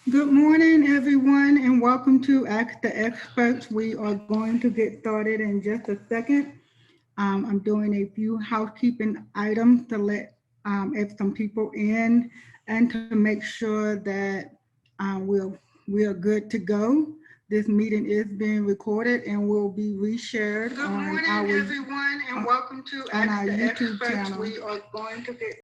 Good morning, everyone, and welcome to Ask the Experts. We are going to get started in just a second. I'm doing a few housekeeping items to let some people in and to make sure that we are good to go. This meeting is being recorded and will be reshared Good on morning, everyone, and welcome to on Ask our the YouTube Experts. channel. We are going to get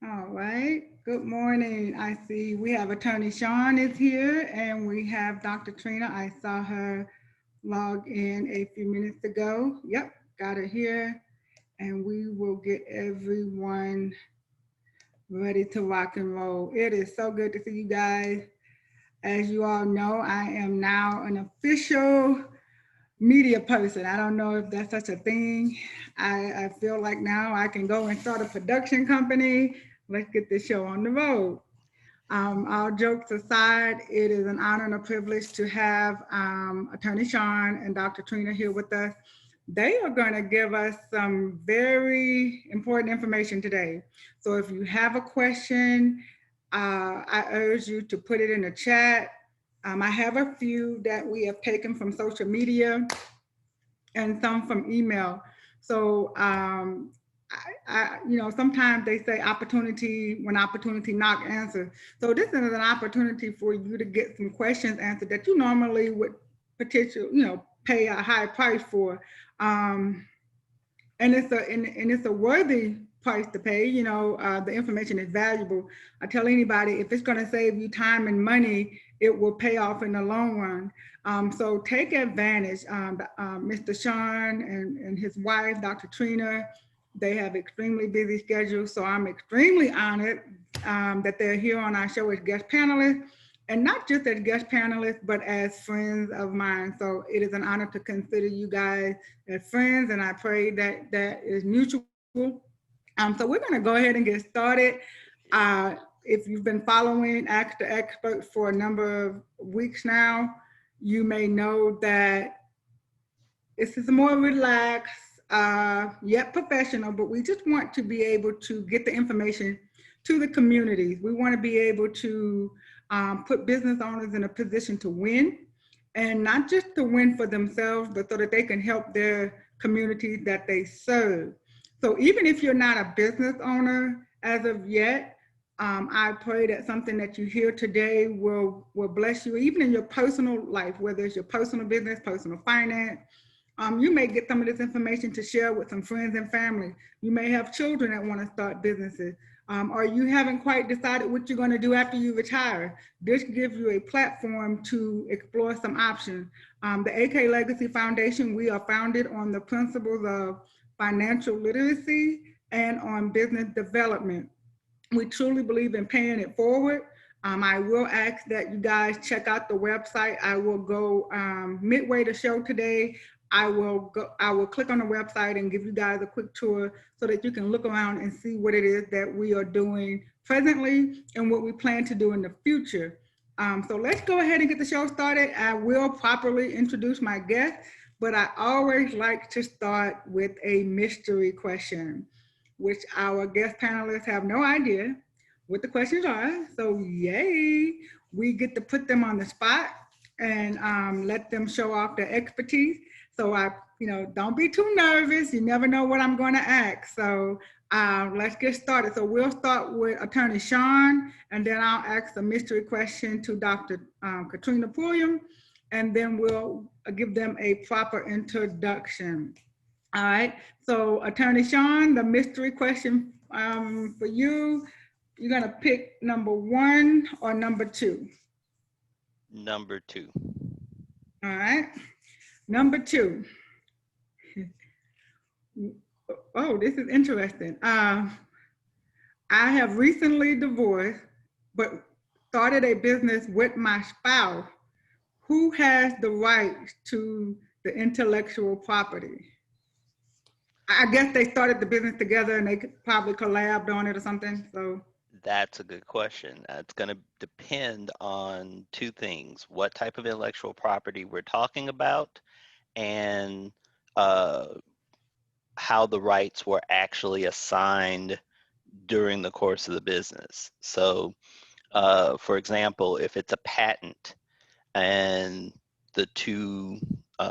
All right. Good morning. I see we have Attorney Shawn is here, and we have Dr. Trina. I saw her log in a few minutes ago. Yep, got her here, and we will get everyone ready to rock and roll. It is so good to see you guys. As you all know, I am now an official media person. I don't know if that's such a thing. I feel like now I can go and start a production company. Let's get this show on the road. All jokes aside, it is an honor and a privilege to have Attorney Shawn and Dr. Trina here with us. They are going to give us some very important information today. So if you have a question, I urge you to put it in the chat. I have a few that we have taken from social media and some from email. So sometimes they say opportunity when opportunity knock answer. So this is an opportunity for you to get some questions answered that you normally would pay a high price for. Um, and it's a worthy price to pay. The information is valuable. I tell anybody if it's going to save you time and money, it will pay off in the long run. So take advantage. Mr. Shawn and his wife, Dr. Trina, they have extremely busy schedules. So I'm extremely honored that they're here on our show as guest panelists, and not just as guest panelists, but as friends of mine. So it is an honor to consider you guys as friends, and I pray that that is mutual. So we're going to go ahead and get started. Uh, if you've been following Ask the Expert for a number of weeks now, you may know that this is more relaxed, yet professional, but we just want to be able to get the information to the communities. We want to be able to put business owners in a position to win, and not just to win for themselves, but so that they can help their communities that they serve. So even if you're not a business owner as of yet, I pray that something that you hear today will bless you, even in your personal life, whether it's your personal business, personal finance. You may get some of this information to share with some friends and family. You may have children that want to start businesses, or you haven't quite decided what you're going to do after you retire. This gives you a platform to explore some options. The AK Legacy Foundation, we are founded on the principles of financial literacy and on business development. We truly believe in paying it forward. I will ask that you guys check out the website. I will go midway the show today. I will click on the website and give you guys a quick tour so that you can look around and see what it is that we are doing presently and what we plan to do in the future. So let's go ahead and get the show started. I will properly introduce my guest, but I always like to start with a mystery question, which our guest panelists have no idea what the questions are. So yay, we get to put them on the spot and let them show off their expertise. So don't be too nervous. You never know what I'm going to ask. So let's get started. So we'll start with Attorney Shawn, and then I'll ask a mystery question to Dr. Catrina Pullum, and then we'll give them a proper introduction. All right. So Attorney Shawn, the mystery question for you, you're going to pick number 1 or number 2? Number 2. All right. Number 2. Oh, this is interesting. I have recently divorced, but started a business with my spouse. Who has the rights to the intellectual property? I guess they started the business together and they could probably collabed on it or something. So that's a good question. It's going to depend on 2 things: what type of intellectual property we're talking about, and how the rights were actually assigned during the course of the business. So, for example, if it's a patent and the 2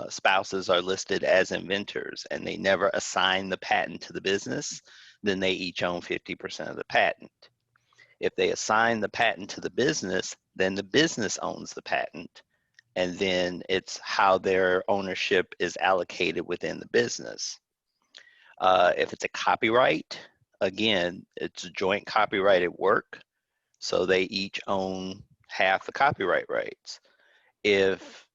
spouses are listed as inventors and they never assign the patent to the business, then they each own 50% of the patent. If they assign the patent to the business, then the business owns the patent, and then it's how their ownership is allocated within the business. If it's a copyright, again, it's a joint copyrighted work, so they each own half the copyright rights. If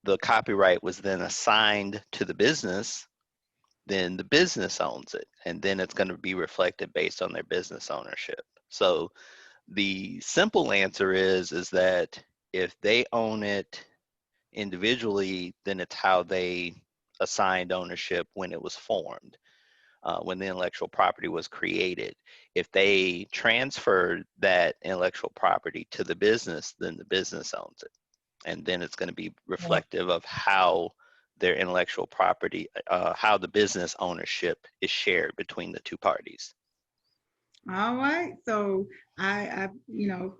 the copyright was then assigned to the business, then the business owns it, and then it's going to be reflected based on their business ownership. So the simple answer is that if they own it individually, then it's how they assigned ownership when it was formed, when the intellectual property was created. If they transferred that intellectual property to the business, then the business owns it. And then it's going to be reflective of how their intellectual property, how the business ownership is shared between the 2 parties. All right. So I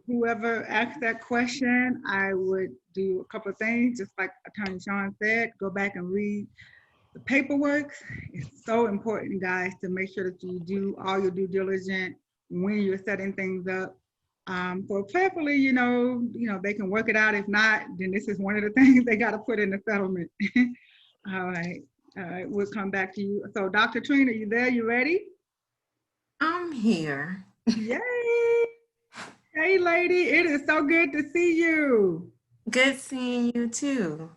whoever asked that question, I would do a couple of things, just like Attorney Shawn said, go back and read the paperwork. It's so important, guys, to make sure that you do all your due diligence when you're setting things up. So prayerfully, they can work it out. If not, then this is one of the things they got to put in the settlement. All right. We'll come back to you. So Dr. Trina, you there? You ready? I'm here. Yay. Hey, lady. It is so good to see you. Good seeing you too.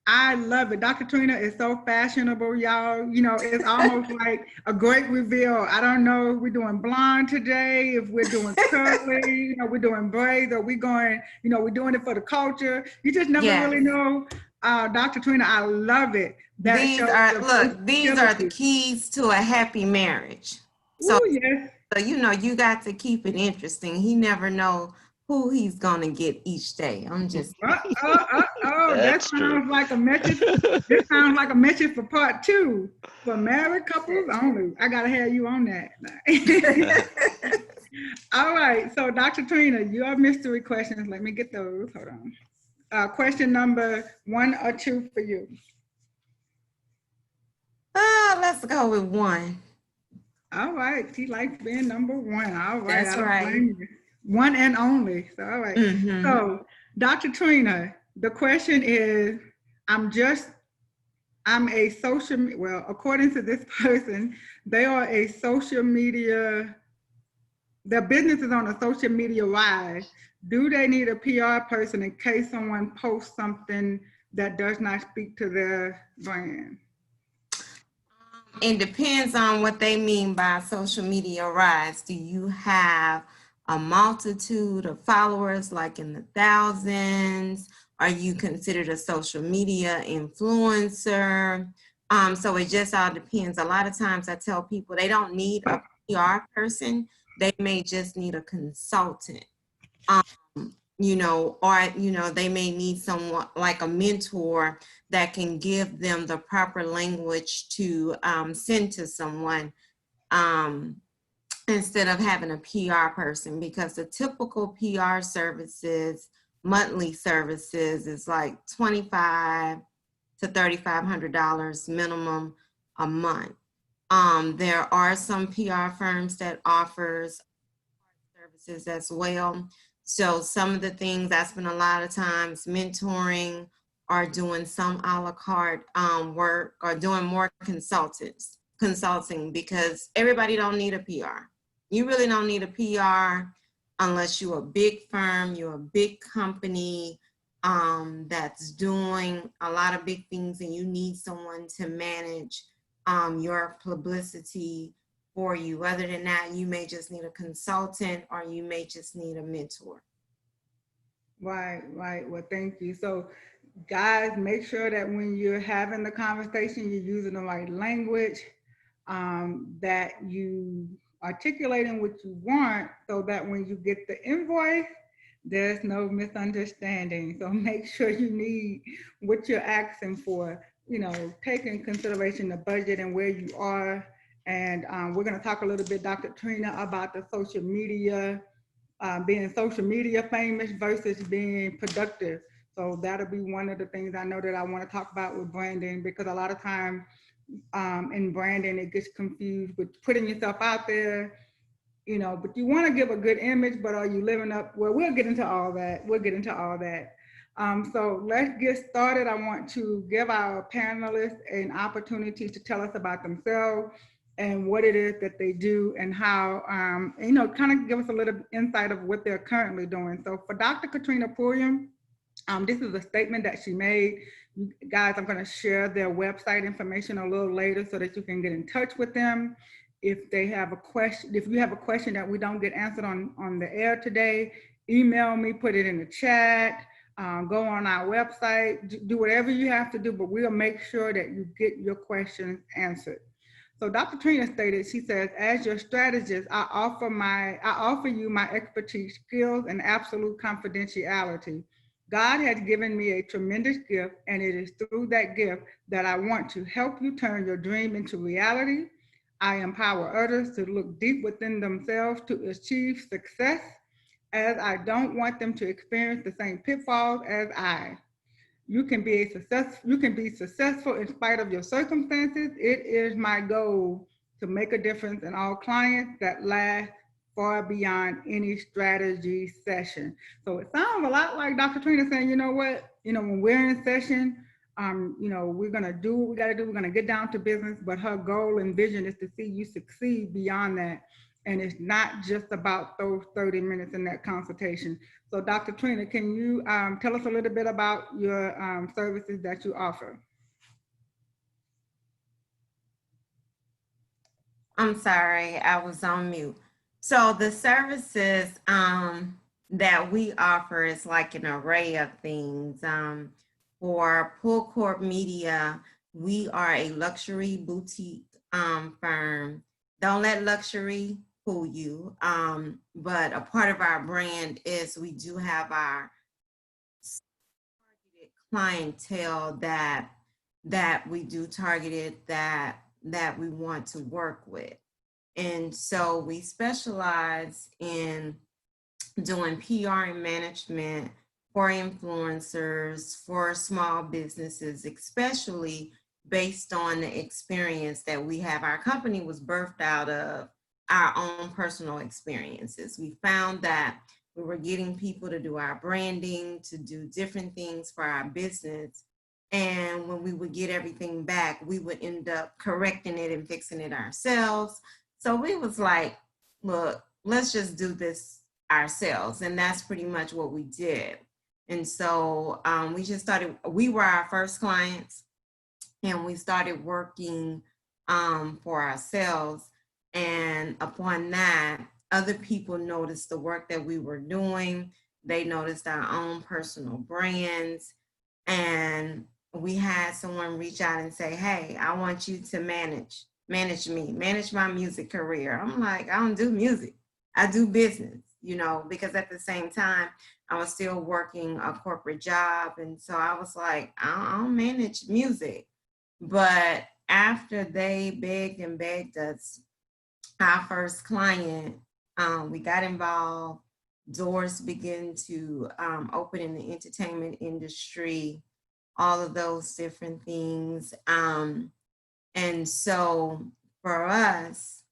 I love it. Dr. Trina is so fashionable, y'all. It's almost like a great reveal. I don't know if we're doing blonde today, if we're doing curly, we're doing braids, or we're going, we're doing it for the culture. You just never really know. Dr. Trina, I love it. These are the keys to a happy marriage. So, ooh, yes. So you got to keep it interesting. He never know who he's gonna get each day. I'm just. That sounds like a message. This sounds like a message for part 2 for married couples only. I gotta have you on that. All right. So Dr. Trina, your mystery questions. Let me get those. Hold on. Question number 1 or 2 for you. Let's go with 1. All right. She likes being number 1. All right. That's right. 1 and only. So, all right. Mm-hmm. So, Dr. Trina, the question is, according to this person, they are a social media, their business is on a social media rise. Do they need a PR person in case someone posts something that does not speak to their brand? It depends on what they mean by social media rise. Do you have a multitude of followers, like in the thousands, Are you considered a social media influencer? So it just all depends. A lot of times I tell people they don't need a PR person. They may just need a consultant. You know, or, you know, they may need someone like a mentor that can give them the proper language to send to someone instead of having a PR person, because the typical PR services, monthly services, is like $2,500 to $3,500 minimum a month. There are some PR firms that offers services as well. So some of the things I spend a lot of times mentoring or doing some a la carte work, or doing more consulting, because everybody don't need a PR. You really don't need a PR unless you're a big firm, you're a big company that's doing a lot of big things, and you need someone to manage your publicity for you. Other than that, you may just need a consultant, or you may just need a mentor. Right. Well, thank you. So guys, make sure that when you're having the conversation, you're using the right language, that you articulating what you want, so that when you get the invoice, there's no misunderstanding. So make sure you need what you're asking for, you know, take in consideration the budget and where you are. And we're going to talk a little bit, Dr. Trina, about the social media, being social media famous versus being productive. So that'll be one of the things I know that I want to talk about with branding, because a lot of time in branding, it gets confused with putting yourself out there, you know, but you want to give a good image, but are you living up? Well, we'll get into all that. So let's get started. I want to give our panelists an opportunity to tell us about themselves and what it is that they do, and how, you know, kind of give us a little insight of what they're currently doing. So for Dr. Catrina Pullum, this is a statement that she made. Guys, I'm going to share their website information a little later so that you can get in touch with them. If they have a question, if you have a question that we don't get answered on the air today, email me, put it in the chat, go on our website, do whatever you have to do, but we'll make sure that you get your questions answered. So Dr. Trina stated, she says, as your strategist, I offer you my expertise, skills, and absolute confidentiality. God has given me a tremendous gift, and it is through that gift that I want to help you turn your dream into reality. I empower others to look deep within themselves to achieve success, as I don't want them to experience the same pitfalls as I. You can be successful in spite of your circumstances. It is my goal to make a difference in all clients that last far beyond any strategy session. So it sounds a lot like Dr. Trina saying, you know what, you know, when we're in session, you know, we're gonna do what we gotta do. We're gonna get down to business, but her goal and vision is to see you succeed beyond that. And it's not just about those 30 minutes in that consultation. So Dr. Trina, can you tell us a little bit about your services that you offer? I'm sorry, I was on mute. So the services that we offer is like an array of things. For PullCorp Media, we are a luxury boutique firm. Don't let luxury fool you. But a part of our brand is we do have our targeted clientele that we do targeted that we want to work with. And so we specialize in doing PR and management for influencers, for small businesses, especially based on the experience that we have. Our company was birthed out of our own personal experiences. We found that we were getting people to do our branding, to do different things for our business. And when we would get everything back, we would end up correcting it and fixing it ourselves. So we was like, look, let's just do this ourselves. And that's pretty much what we did. And so we just started, we were our first clients, and we started working for ourselves. And upon that, other people noticed the work that we were doing. They noticed our own personal brands. And we had someone reach out and say, hey, I want you to manage me, manage my music career. I'm like, I don't do music. I do business, because at the same time, I was still working a corporate job. And so I was like, I don't manage music. But after they begged and begged us, our first client, we got involved. Doors began to open in the entertainment industry, all of those different things. And so for us,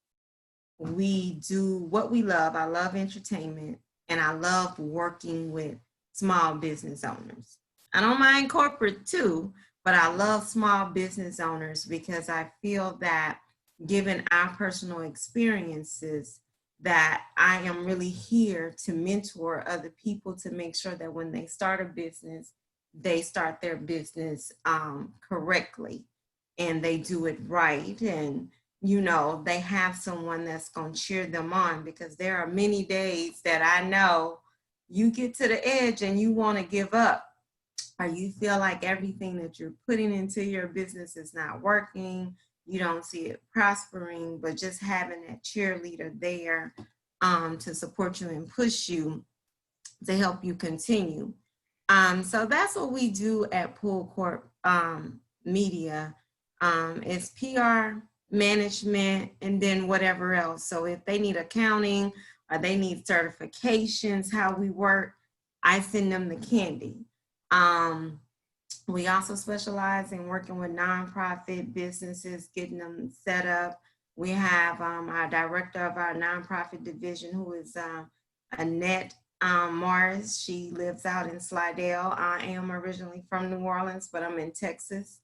we do what we love. I love entertainment and I love working with small business owners. I don't mind corporate too, but I love small business owners because I feel that given our personal experiences, that I am really here to mentor other people to make sure that when they start a business, they start their business correctly and they do it right. And they have someone that's going to cheer them on, because there are many days that I know you get to the edge and you want to give up, or you feel like everything that you're putting into your business is not working, you don't see it prospering, but just having that cheerleader there to support you and push you to help you continue. So that's what we do at PullCorp Media. It's PR, management, and then whatever else. So if they need accounting or they need certifications, how we work, I send them the candy. We also specialize in working with nonprofit businesses, getting them set up. We have our director of our nonprofit division, who is Annette Morris. She lives out in Slidell. I am originally from New Orleans, but I'm in Texas.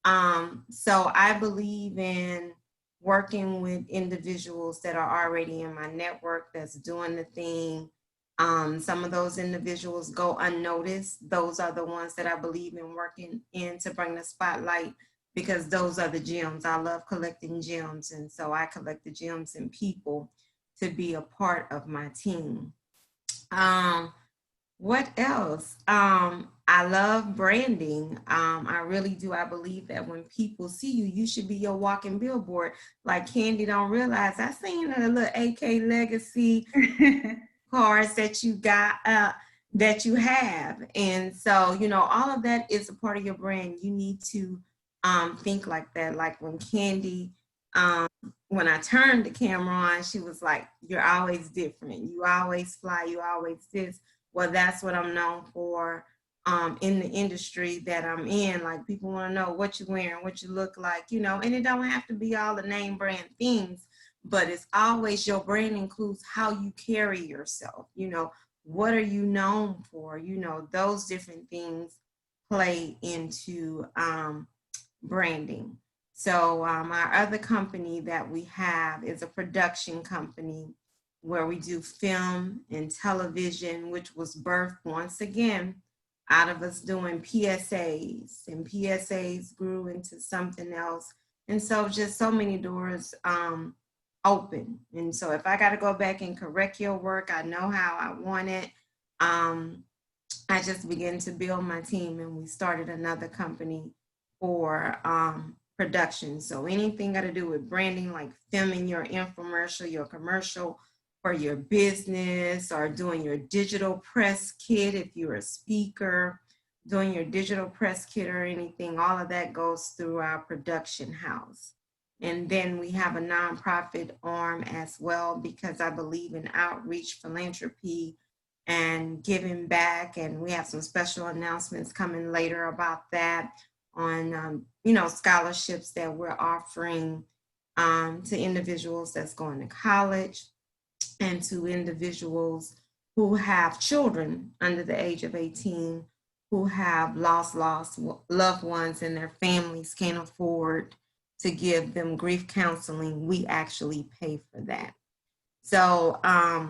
So I believe in working with individuals that are already in my network that's doing the thing. Some of those individuals go unnoticed. Those are the ones that I believe in working in to bring the spotlight, because those are the gems. I love collecting gems. And so I collect the gems and people to be a part of my team. What else? I love branding. I really do. I believe that when people see you, you should be your walking billboard. Like Candy don't realize, I seen a little AK Legacy cards that you got, that you have. And so, all of that is a part of your brand. You need to think like that. Like when Candy, when I turned the camera on, she was like, you're always different. You always fly, you always this. Well, that's what I'm known for in the industry that I'm in. Like, people want to know what you're wearing, what you look like, and it don't have to be all the name brand things, but it's always your brand includes how you carry yourself. What are you known for? Those different things play into branding. So our other company that we have is a production company where we do film and television, which was birthed once again out of us doing PSAs, and PSAs grew into something else. And so just so many doors open. And so if I got to go back and correct your work, I know how I want it. I just began to build my team, and we started another company for production. So anything got to do with branding, like filming your infomercial, your commercial for your business, or doing your digital press kit if you're a speaker, doing your digital press kit or anything, all of that goes through our production house. And then we have a nonprofit arm as well, because I believe in outreach, philanthropy, and giving back. And we have some special announcements coming later about that on, scholarships that we're offering to individuals that's going to college, and to individuals who have children under the age of 18 who have lost loved ones and their families can't afford to give them grief counseling. We actually pay for that. So I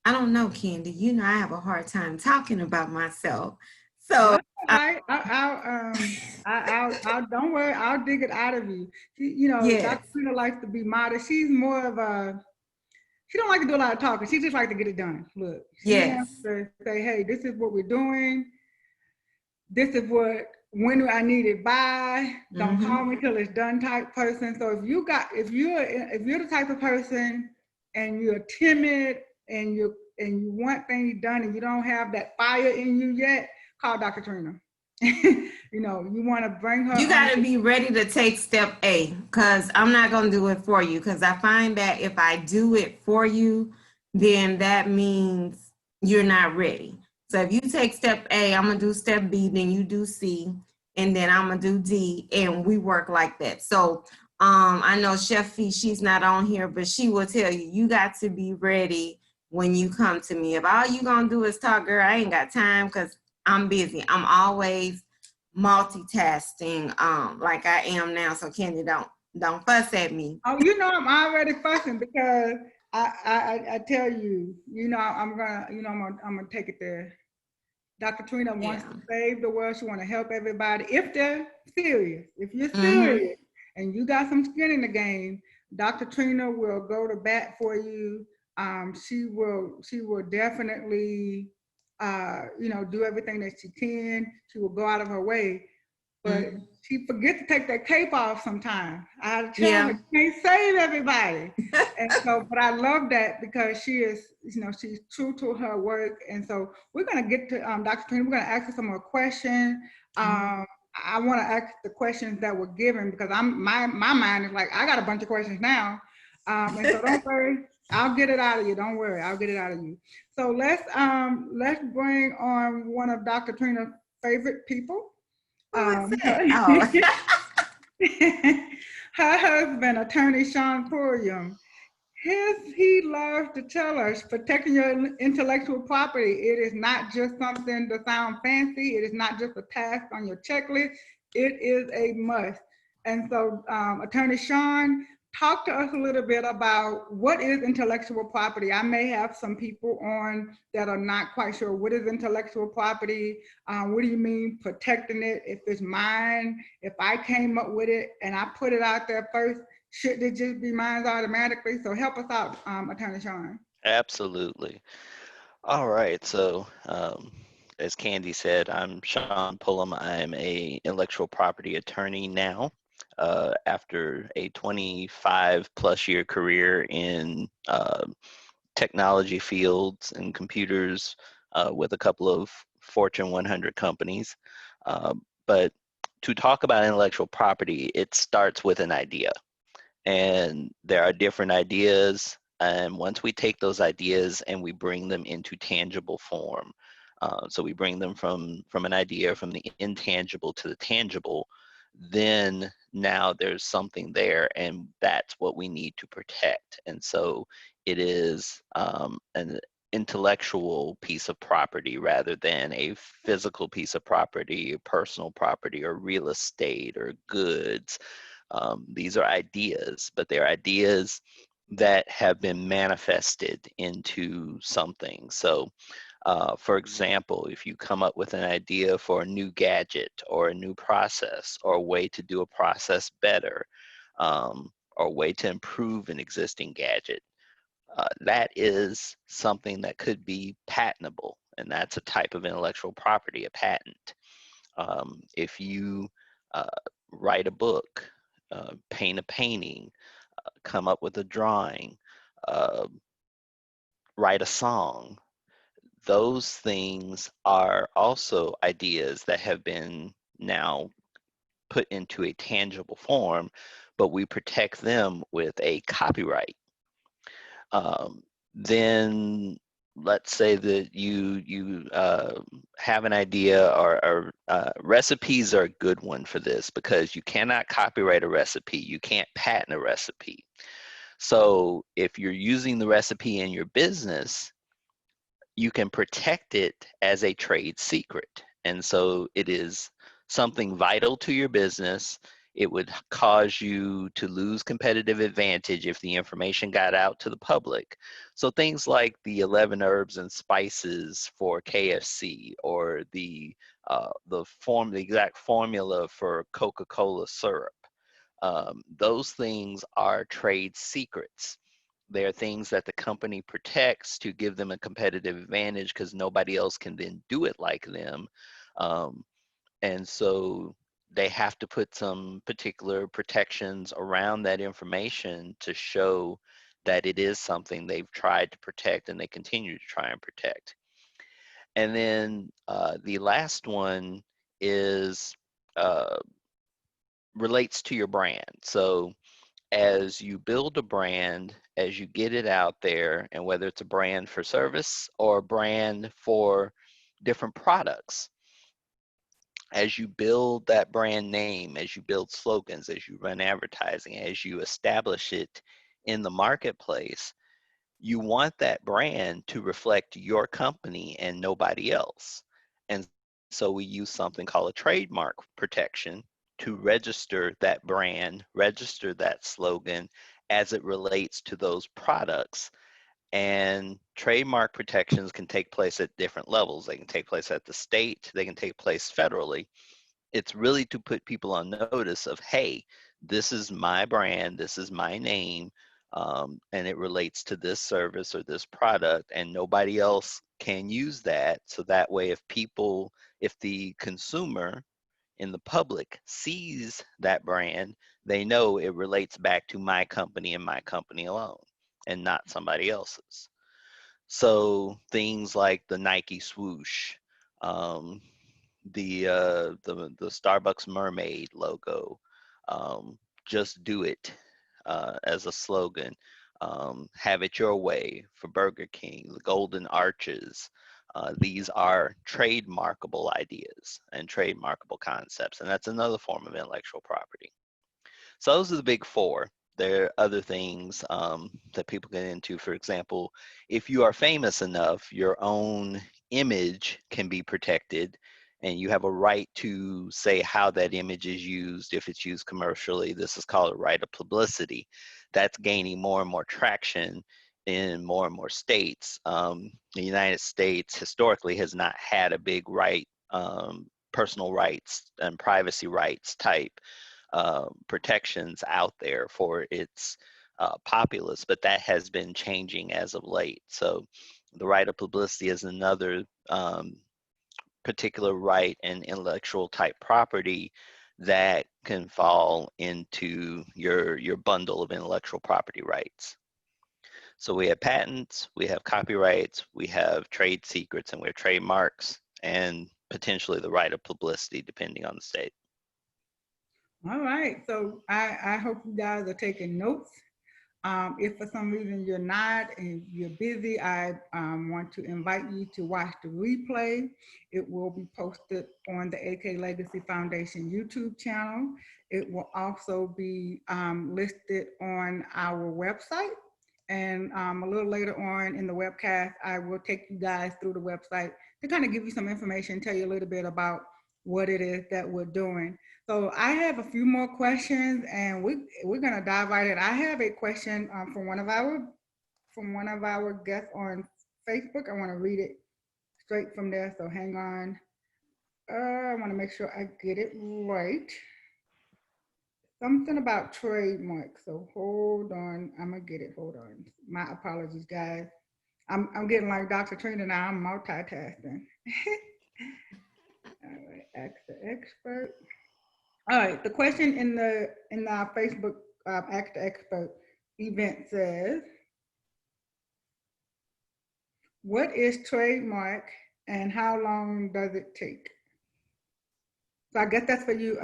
don't know, Candy, I have a hard time talking about myself. So I'll don't worry, I'll dig it out of you. Yes. Dr. Catrina likes to be modest. She's more of a she don't like to do a lot of talking. She just like to get it done. Look, she wants Yes. to say, hey, this is what we're doing. This is when do I need it by? Don't Mhm. call me till it's done type person. So if you're the type of person and you're timid and you want things done and you don't have that fire in you yet, call Dr. Trina. You know, you want to bring her You on. got to be ready to take step A, because I'm not going to do it for you, because I find that if I do it for you, then that means you're not ready. So if you take step A, I'm going to do step B, then you do C, and then I'm going to do D, and we work like that. So I know Chef Fee, she's not on here, but she will tell you, you got to be ready when you come to me. If all you going to do is talk, girl, I ain't got time because I'm busy. I'm always multitasking like I am now. So Candy, don't fuss at me. Oh, you know, I'm already fussing because I tell you, you know, I'm gonna take it there. Dr. Trina wants Yeah. to save the world. She want to help everybody. If they're serious, if you're Mhm. serious and you got some skin in the game, Dr. Trina will go to bat for you. She will definitely, do everything that she can. She will go out of her way, but Mhm. she forgets to take that cape off sometimes. I had to tell her, Yeah. you can't save everybody. And so, but I love that because she is, she's true to her work. And so we're going to get to Dr. Trina. We're going to ask her some more questions. I want to ask the questions that were given because my mind is like, I got a bunch of questions now. And so don't worry, I'll get it out of you. Don't worry, I'll get it out of you. So let's bring on one of Dr. Trina's favorite people. Who is Her, that? Oh. her husband, attorney Shawn Pullum, he loves to tell us protecting your intellectual property. It is not just something to sound fancy. It is not just a task on your checklist. It is a must. And so, Attorney Shawn, talk to us a little bit about what is intellectual property. I may have some people on that are not quite sure what is intellectual property. What do you mean protecting it? If it's mine, if I came up with it and I put it out there first, should it just be mine automatically? So help us out, Attorney Shawn. Absolutely. All right. So, as Candy said, I'm Shawn Pullum. I'm a intellectual property attorney now. After a 25 plus year career in technology fields and computers with a couple of Fortune 100 companies. But to talk about intellectual property, it starts with an idea. And there are different ideas. And once we take those ideas and we bring them into tangible form, so we bring them from an idea, from the intangible to the tangible, then now there's something there, and that's what we need to protect. And so it is an intellectual piece of property rather than a physical piece of property, personal property, or real estate or goods. These are ideas, but they're ideas that have been manifested into something. So, for example, if you come up with an idea for a new gadget or a new process or a way to do a process better, or a way to improve an existing gadget, that is something that could be patentable, and that's a type of intellectual property, a patent. If you uh, write a book, paint a painting, come up with a drawing, uh, write a song, those things are also ideas that have been now put into a tangible form, but we protect them with a copyright. Um, then let's say that you have an idea, or recipes are a good one for this because you cannot copyright a recipe. You can't patent a recipe. So if you're using the recipe in your business, you can protect it as a trade secret. And so it is something vital to your business. It would cause you to lose competitive advantage if the information got out to the public. So things like the 11 herbs and spices for KFC, or the exact formula for Coca-Cola syrup. Those things are trade secrets. They are things that the company protects to give them a competitive advantage because nobody else can then do it like them. And so they have to put some particular protections around that information to show that it is something they've tried to protect and they continue to try and protect. And then the last one is relates to your brand. So as you build a brand, as you get it out there, and whether it's a brand for service or a brand for different products, as you build that brand name, as you build slogans, as you run advertising, as you establish it in the marketplace, you want that brand to reflect your company and nobody else. And so we use something called a trademark protection to register that brand, register that slogan as it relates to those products. And trademark protections can take place at different levels. They can take place at the state, they can take place federally. It's really to put people on notice of, hey, this is my brand, this is my name, and it relates to this service or this product, and nobody else can use that. So that way, if the consumer in the public sees that brand, they know it relates back to my company and my company alone, and not somebody else's. So things like the Nike swoosh, um, the Starbucks mermaid logo, just do it as a slogan, have it your way for Burger King, the golden arches. These are trademarkable ideas and trademarkable concepts, and that's another form of intellectual property. So those are the big four. There are other things that people get into. For example, if you are famous enough, your own image can be protected, and you have a right to say how that image is used if it's used commercially. This is called a right of publicity. That's gaining more and more traction in more and more states. The United States historically has not had a big right, personal rights and privacy rights type protections out there for its populace, but that has been changing as of late. So the right of publicity is another particular right and intellectual type property that can fall into your bundle of intellectual property rights. So we have patents, we have copyrights, we have trade secrets, and we have trademarks, and potentially the right of publicity depending on the state. All right, so I hope you guys are taking notes. If for some reason you're not and you're busy, I want to invite you to watch the replay. It will be posted on the AK Legacy Foundation YouTube channel. It will also be listed on our website. And a little later on in the webcast, I will take you guys through the website to kind of give you some information, tell you a little bit about what it is that we're doing. So I have a few more questions, and we're gonna dive right in. I have a question from one of our guests on Facebook. I want to read it straight from there. So hang on. I want to make sure I get it right. Something about trademark. So hold on. I'm gonna get it. Hold on. My apologies, guys. I'm getting like Dr. Trina now. I'm multitasking. All right, ask the expert. All right, the question in our Facebook Ask the Expert event says, what is trademark and how long does it take? So I guess that's for you.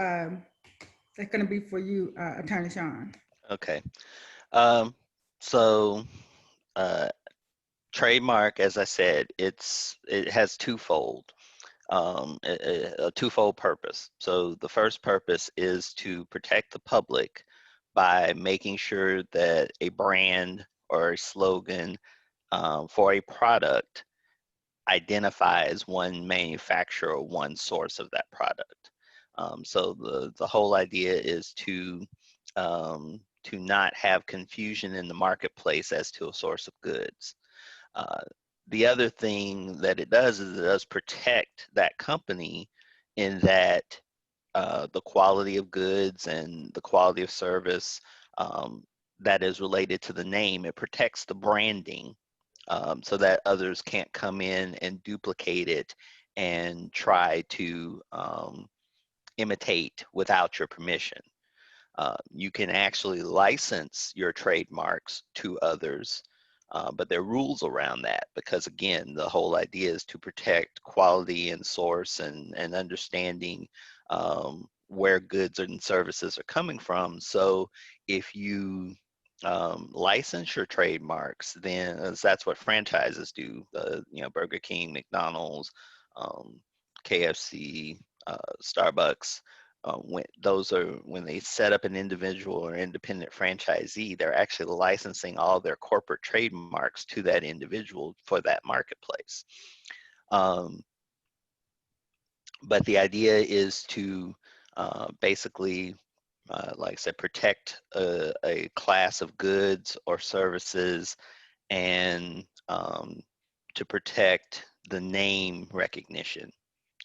That's going to be for you, Attorney Shawn. Okay. So trademark, as I said, it has twofold. A twofold purpose. So the first purpose is to protect the public by making sure that a brand or a slogan for a product identifies one manufacturer or one source of that product. So the whole idea is to not have confusion in the marketplace as to a source of goods. The other thing that it does is it does protect that company in that the quality of goods and the quality of service, that is related to the name. It protects the branding so that others can't come in and duplicate it and try to imitate without your permission. You can actually license your trademarks to others, but there are rules around that because, again, the whole idea is to protect quality and source and understanding where goods and services are coming from. So if you license your trademarks, then that's what franchises do. Burger King, McDonald's, KFC, Starbucks. When they set up an individual or independent franchisee, they're actually licensing all their corporate trademarks to that individual for that marketplace. But the idea is to basically, like I said, protect a class of goods or services, and to protect the name recognition,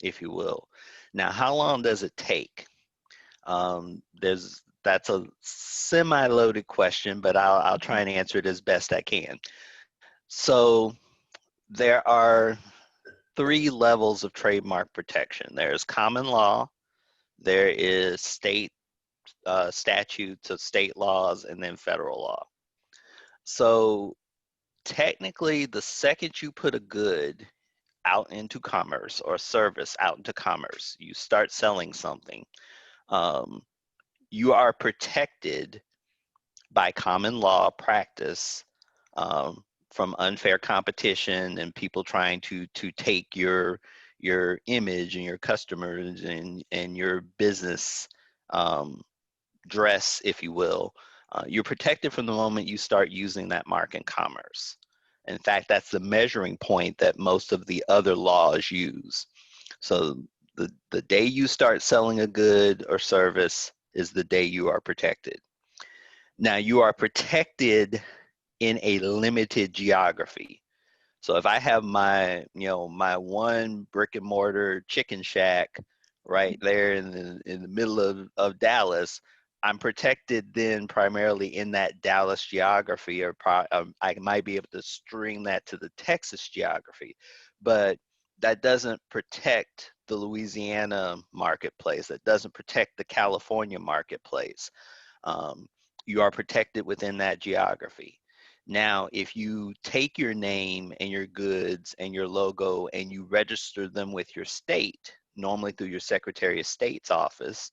if you will. Now, how long does it take? That's a semi-loaded question, but I'll try and answer it as best I can. So there are 3 levels of trademark protection. There's common law, there is state statutes of state laws, and then federal law. So technically, the second you put a good out into commerce or a service out into commerce, you start selling something, you are protected by common law practice from unfair competition and people trying to take your image and your customers and your business dress, if you will. You're protected from the moment you start using that mark in commerce. In fact, that's the measuring point that most of the other laws use. So the day you start selling a good or service is the day you are protected. Now, you are protected in a limited geography. So if I have my one brick and mortar chicken shack right there in the middle of Dallas, I'm protected then primarily in that Dallas geography, or I might be able to string that to the Texas geography, but that doesn't protect the Louisiana marketplace. That doesn't protect the California marketplace. You are protected within that geography. Now, if you take your name and your goods and your logo and you register them with your state, normally through your Secretary of State's office,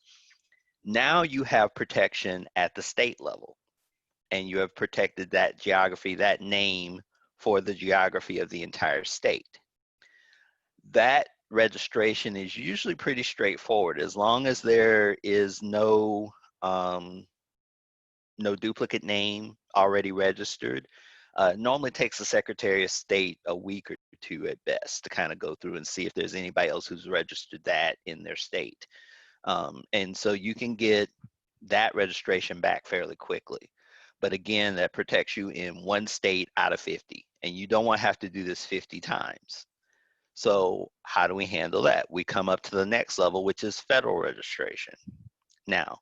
now you have protection at the state level, and you have protected that geography, that name, for the geography of the entire state. That registration is usually pretty straightforward as long as there is no duplicate name already registered. Normally takes the Secretary of State a week or 2 at best to kind of go through and see if there's anybody else who's registered that in their state. And so you can get that registration back fairly quickly. But again, that protects you in 1 state out of 50, and you don't want to have to do this 50 times. So how do we handle that? We come up to the next level, which is federal registration. Now,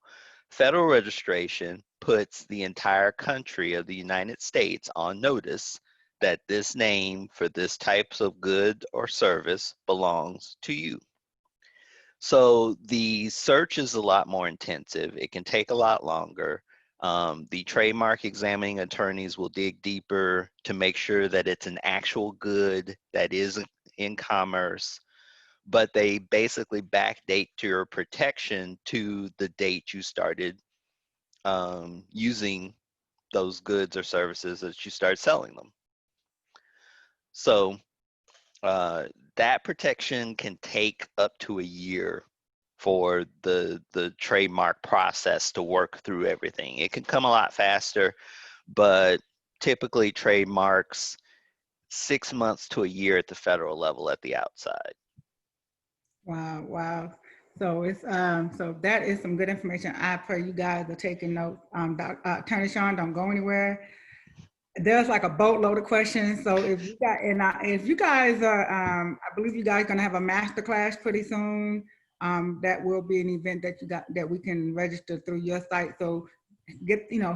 federal registration puts the entire country of the United States on notice that this name for this types of good or service belongs to you. So the search is a lot more intensive. It can take a lot longer. The trademark examining attorneys will dig deeper to make sure that it's an actual good that is in commerce, but they basically backdate your protection to the date you started using those goods or services that you start selling them. So that protection can take up to a year for the trademark process to work through everything. It can come a lot faster, but typically trademarks 6 months to a year at the federal level at the outside. Wow, wow. So it's so that is some good information. I pray you guys are taking notes. Attorney Shawn, don't go anywhere. There's like a boatload of questions. So if you guys are, I believe you guys are gonna have a master class pretty soon. That will be an event that we can register through your site. So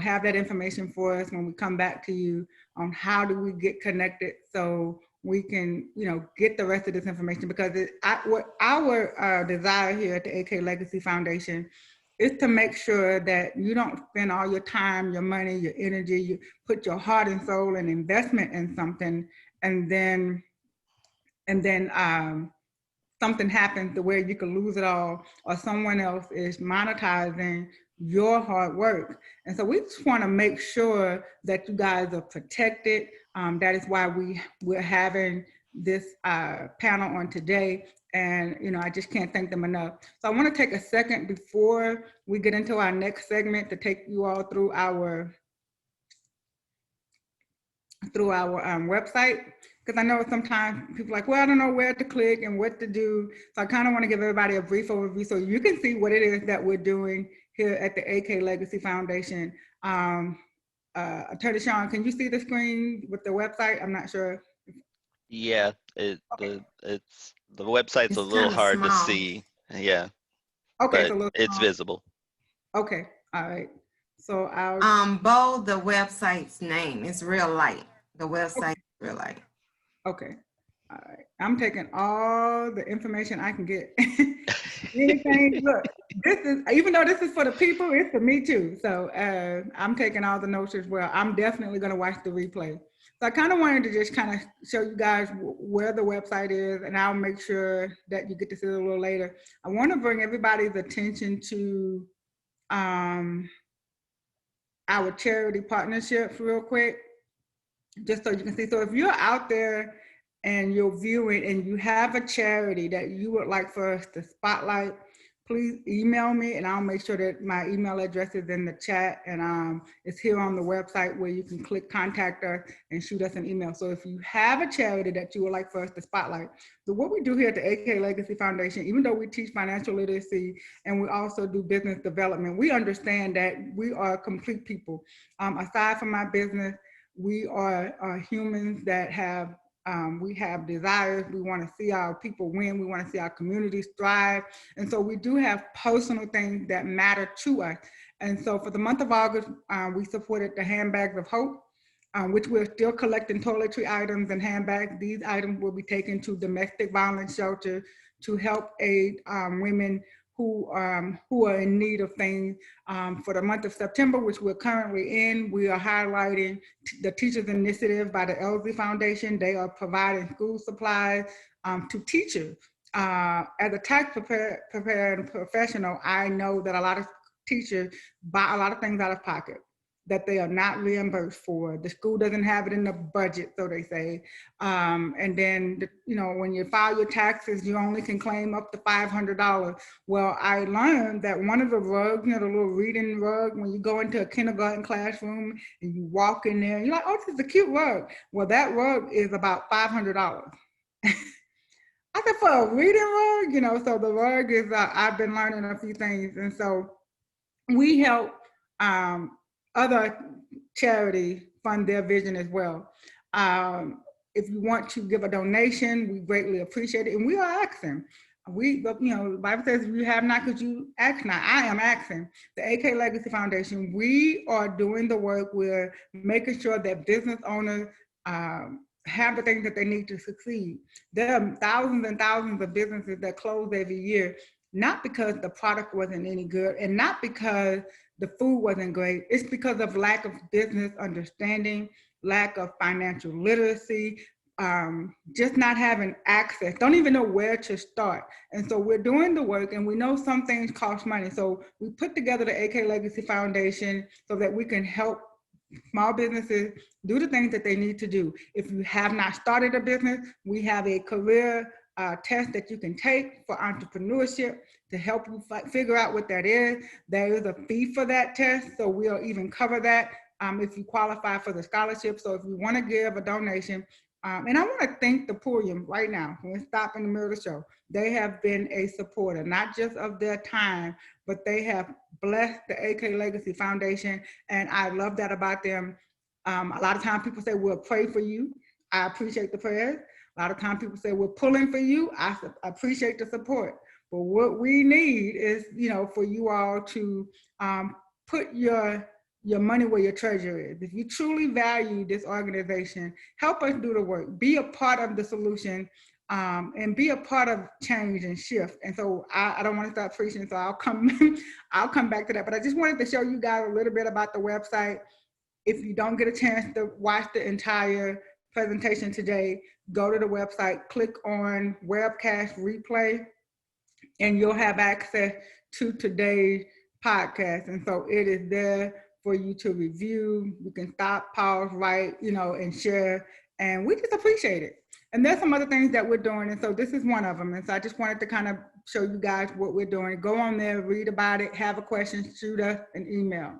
have that information for us when we come back to you on how do we get connected so we can, get the rest of this information, because what our desire here at the AK Legacy Foundation is to make sure that you don't spend all your time, your money, your energy, you put your heart and soul and investment in something, and then something happens to where you can lose it all, or someone else is monetizing your hard work. And so we just want to make sure that you guys are protected. That is why we're having this panel on today. And, I just can't thank them enough. So I want to take a second before we get into our next segment to take you all through our website, because I know sometimes people are like, well, I don't know where to click and what to do. So I kind of want to give everybody a brief overview so you can see what it is that we're doing here at the AK Legacy Foundation. Attorney Shawn, can you see the screen with the website? I'm not sure. Yeah, the website's It's a little kinda hard to small. see. Yeah, Okay, but it's visible. okay, all right. So I'll Bold the website's name. It's real light. The website is real light. okay. All right. I'm taking all the information I can get. Anything, look, this is, even though this is for the people, it's for me too. So I'm taking all the notes as well. I'm definitely going to watch the replay. So I kind of wanted to just kind of show you guys where the website is, and I'll make sure that you get to see it a little later. I want to bring everybody's attention to our charity partnerships real quick, just so you can see. So if you're out there and you're viewing and you have a charity that you would like for us to spotlight, please email me, and I'll make sure that my email address is in the chat, and it's here on the website where you can click contact us and shoot us an email. So if you have a charity that you would like for us to spotlight, so what we do here at the AK Legacy Foundation, even though we teach financial literacy and we also do business development, we understand that we are complete people. Aside from my business, we are humans that have we have desires. We want to see our people win. We want to see our communities thrive. And so we do have personal things that matter to us. And so for the month of August, we supported the Handbags of Hope, which we're still collecting toiletry items and handbags. These items will be taken to domestic violence shelter to help aid women who are in need of things. For the month of September, which we're currently in, we are highlighting the Teachers Initiative by the Elsie Foundation. They are providing school supplies to teachers. As a tax prepared professional, I know that a lot of teachers buy a lot of things out of pocket that they are not reimbursed for. The school doesn't have it in the budget, so they say. And then, when you file your taxes, you only can claim up to $500. Well, I learned that one of the rugs, the little reading rug, when you go into a kindergarten classroom and you walk in there, you're like, oh, this is a cute rug. Well, that rug is about $500. I said, for a reading rug, so the rug is, I've been learning a few things. And so we help other charities fund their vision as well. If you want to give a donation, we greatly appreciate it. And we are asking. The Bible says, if you have not, because you ask not. I am asking. The AK Legacy Foundation, we are doing the work. We're making sure that business owners have the things that they need to succeed. There are thousands and thousands of businesses that close every year, not because the product wasn't any good and not because the food wasn't great. It's because of lack of business understanding, lack of financial literacy, just not having access, don't even know where to start. And so we're doing the work, and we know some things cost money. So we put together the AK Legacy Foundation so that we can help small businesses do the things that they need to do. If you have not started a business, we have a career test that you can take for entrepreneurship to help you figure out what that is. There is a fee for that test, so we'll even cover that if you qualify for the scholarship. So if you want to give a donation, and I want to thank the Pullum right now. We'll stop in the middle of the show. They have been a supporter, not just of their time, but they have blessed the AK Legacy Foundation, and I love that about them. A lot of times people say, we'll pray for you. I appreciate the prayers. A lot of times people say, we're pulling for you. I appreciate the support. But what we need is, for you all to put your your money where your treasure is. If you truly value this organization, help us do the work. Be a part of the solution, and be a part of change and shift. And so I don't want to stop preaching, so I'll come I'll come back to that. But I just wanted to show you guys a little bit about the website. If you don't get a chance to watch the entire presentation today, go to the website, click on Webcast Replay, and you'll have access to today's podcast. And so it is there for you to review. You can stop, pause, write, and share. And we just appreciate it. And there's some other things that we're doing. And so this is one of them. And so I just wanted to kind of show you guys what we're doing. Go on there, read about it, have a question, shoot us an email.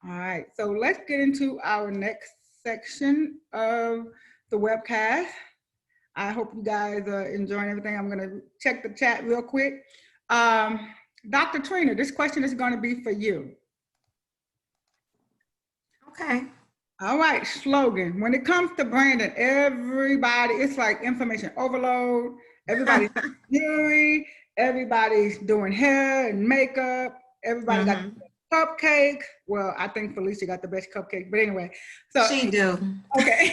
All right, so let's get into our next section of the webcast. I hope you guys are enjoying everything. I'm gonna check the chat real quick. Dr. Trina, this question is gonna be for you. Okay. All right, slogan. When it comes to branding, everybody, it's like information overload. Everybody's jewelry, everybody's doing hair and makeup, everybody got cupcakes. Well, I think Felicia got the best cupcake, but anyway. So she do. Okay.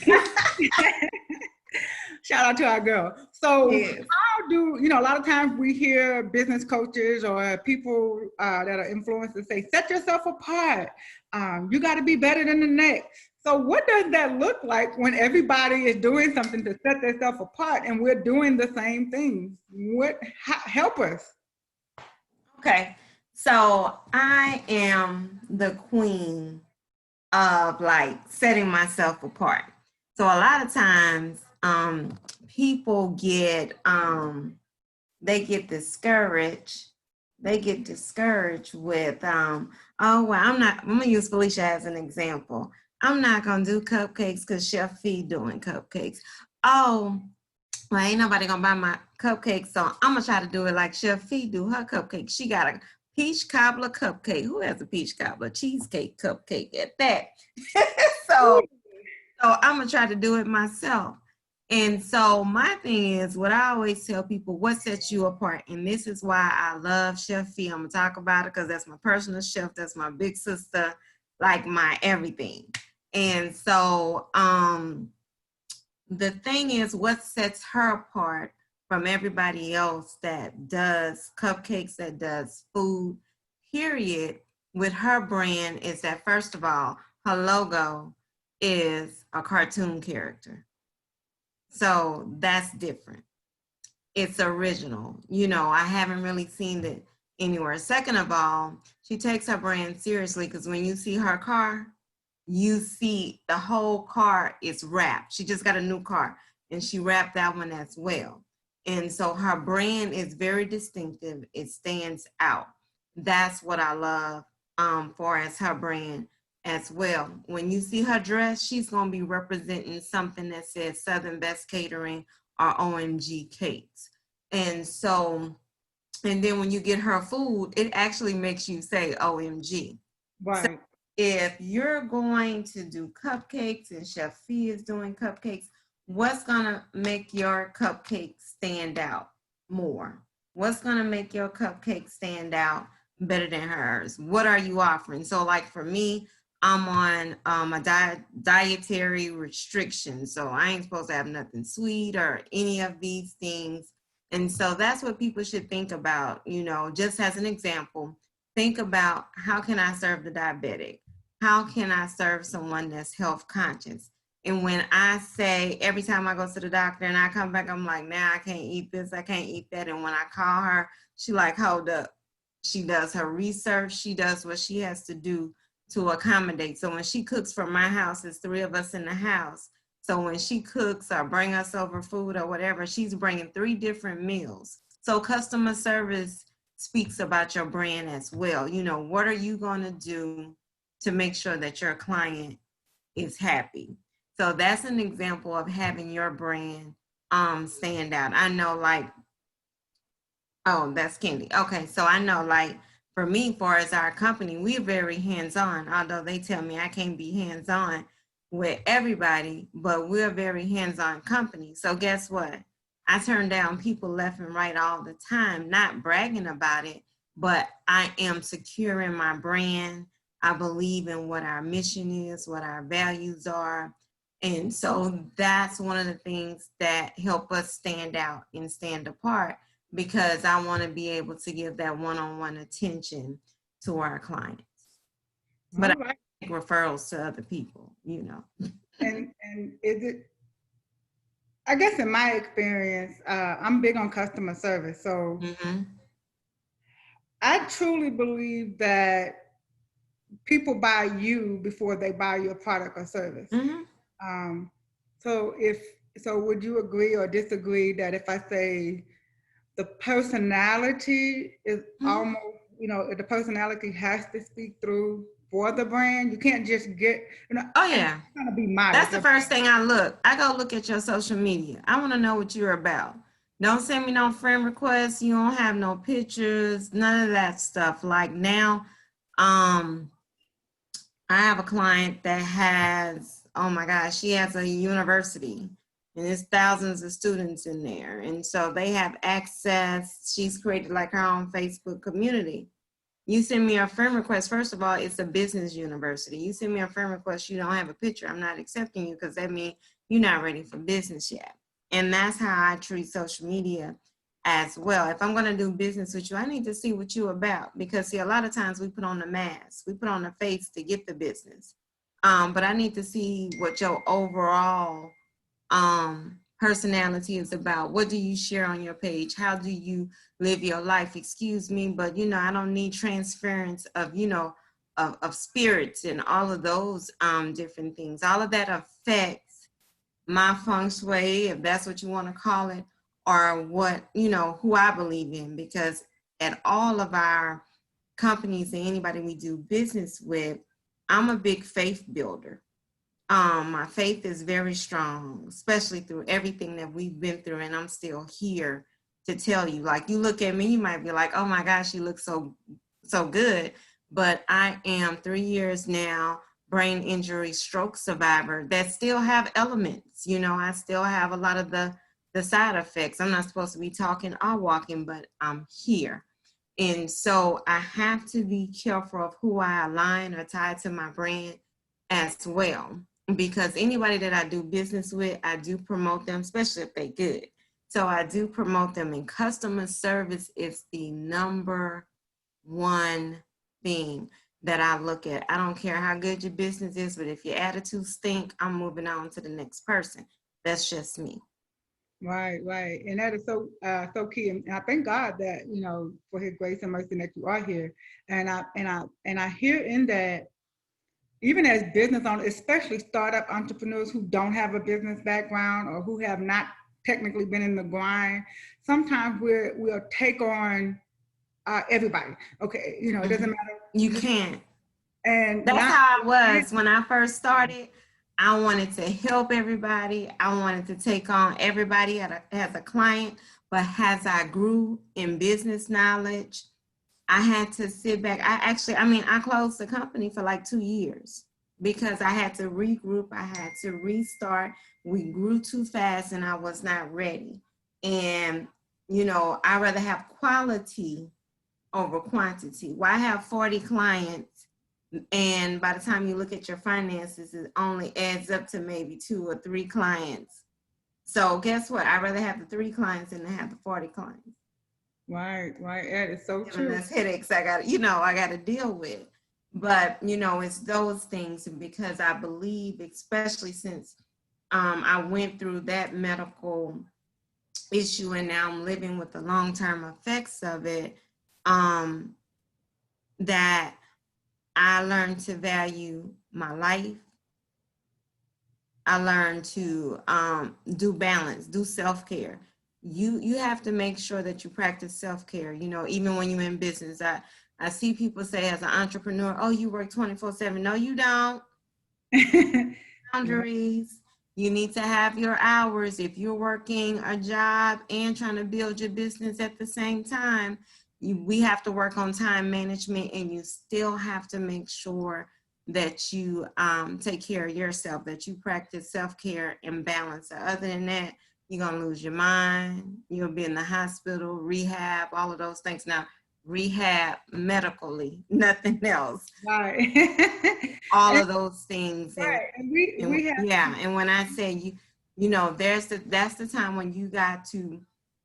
Shout out to our girl. So how do, a lot of times we hear business coaches or people that are influencers say, set yourself apart. You got to be better than the next. So what does that look like when everybody is doing something to set themselves apart and we're doing the same things? Help us. Okay. So I am the queen of like setting myself apart. So a lot of times people get they get discouraged. They get discouraged with oh well, I'm gonna use Felicia as an example. I'm not gonna do cupcakes because Chef Fee doing cupcakes. Oh, well, ain't nobody gonna buy my cupcakes, so I'm gonna try to do it like Chef Fee do her cupcakes. She got a peach cobbler cupcake. Who has a peach cobbler? Cheesecake cupcake at that. So I'm gonna try to do it myself. And so my thing is, what I always tell people, what sets you apart? And this is why I love Chef Fee. I'm gonna talk about it because that's my personal chef. That's my big sister, like my everything. And so the thing is, what sets her apart from everybody else that does cupcakes, that does food, period, with her brand is that, first of all, her logo is a cartoon character. So that's different. It's original. I haven't really seen it anywhere. Second of all, she takes her brand seriously because when you see her car, you see the whole car is wrapped. She just got a new car and she wrapped that one as well. And so her brand is very distinctive. It stands out. That's what I love for as her brand as well. When you see her dress, she's going to be representing something that says Southern Best Catering or OMG Cakes. And so, and then when you get her food, it actually makes you say OMG. Right. So if you're going to do cupcakes and Chef Fee is doing cupcakes, what's going to make your cupcake stand out more? What's going to make your cupcake stand out better than hers? What are you offering? So like for me, I'm on a dietary restriction. So I ain't supposed to have nothing sweet or any of these things. And so that's what people should think about, just as an example. Think about, how can I serve the diabetic? How can I serve someone that's health conscious? And when I say, every time I go to the doctor and I come back, I'm like, nah, I can't eat this, I can't eat that. And when I call her, she like, hold up. She does her research. She does what she has to do to accommodate. So when she cooks for my house, there's 3 of us in the house. So when she cooks or bring us over food or whatever, she's bringing 3 different meals. So customer service speaks about your brand as well. What are you going to do to make sure that your client is happy? So that's an example of having your brand stand out. I know, like, oh, that's Candy. Okay, so I know, like, for me, for as our company, we're very hands-on, although they tell me I can't be hands-on with everybody, but we're a very hands-on company. So guess what? I turn down people left and right all the time, not bragging about it, but I am securing my brand. I believe in what our mission is, what our values are. And so that's one of the things that help us stand out and stand apart, because I want to be able to give that one-on-one attention to our clients. But All right. I make referrals to other people, you know. And is it, I guess in my experience, I'm big on customer service. So Mhm. I truly believe that people buy you before they buy your product or service. Mhm. So would you agree or disagree that if I say the personality is almost, the personality has to speak through for the brand? You can't just get, Oh yeah. I'm trying to be modest. That's the first thing I go look at your social media. I want to know what you're about. Don't send me no friend requests. You don't have no pictures, none of that stuff. Like now, I have a client that has, oh my gosh, she has a university and there's thousands of students in there. And so they have access. She's created like her own Facebook community. You send me a friend request, first of all, it's a business university. You send me a friend request, you don't have a picture, I'm not accepting you, because that means you're not ready for business yet. And that's how I treat social media as well. If I'm going to do business with you, I need to see what you're about, because see, a lot of times we put on the mask, we put on the face to get the business. But I need to see what your overall personality is about. What do you share on your page? How do you live your life? Excuse me, but I don't need transference of of spirits and all of those different things. All of that affects my feng shui, if that's what you want to call it, or what who I believe in. Because at all of our companies and anybody we do business with, I'm a big faith builder. My faith is very strong, especially through everything that we've been through, and I'm still here to tell you. Like, you look at me, you might be like, oh my gosh, you look so good. But I am 3 years now, brain injury, stroke survivor that still have elements. I still have a lot of the side effects. I'm not supposed to be talking or walking, but I'm here. And so I have to be careful of who I align or tie to my brand as well, because anybody that I do business with, I do promote them, especially if they're good. So I do promote them, and customer service is the number one thing that I look at. I don't care how good your business is, but if your attitude stink, I'm moving on to the next person. That's just me. Right. And that is so key. And I thank God that, for his grace and mercy that you are here. And I hear in that, even as business owners, especially startup entrepreneurs who don't have a business background or who have not technically been in the grind, sometimes we'll take on everybody. Okay, it doesn't matter. You can't. And that's how it was when I first started. I wanted to help everybody. I wanted to take on everybody as a client. But as I grew in business knowledge, I had to sit back. I closed the company for like 2 years because I had to regroup. I had to restart. We grew too fast and I was not ready. And, I'd rather have quality over quantity. Why have 40 clients? And by the time you look at your finances, it only adds up to maybe 2 or 3 clients. So guess what? I'd rather have the 3 clients than to have the 40 clients. Right. That is so true. That's headaches I got to deal with. But, it's those things, because I believe, especially since I went through that medical issue and now I'm living with the long-term effects of it, that I learned to value my life. I learned to do balance, do self-care. You have to make sure that you practice self-care, even when you're in business. I see people say as an entrepreneur, oh, you work 24/7. No, you don't. Boundaries. You need to have your hours. If you're working a job and trying to build your business at the same time, we have to work on time management, and you still have to make sure that you take care of yourself, that you practice self-care and balance. Other than that, you're going to lose your mind. You'll be in the hospital, rehab, all of those things. Now, rehab medically, nothing else. Right. All And, of those things. right. And we have, Yeah, and when I say you know, that's the time when you got to,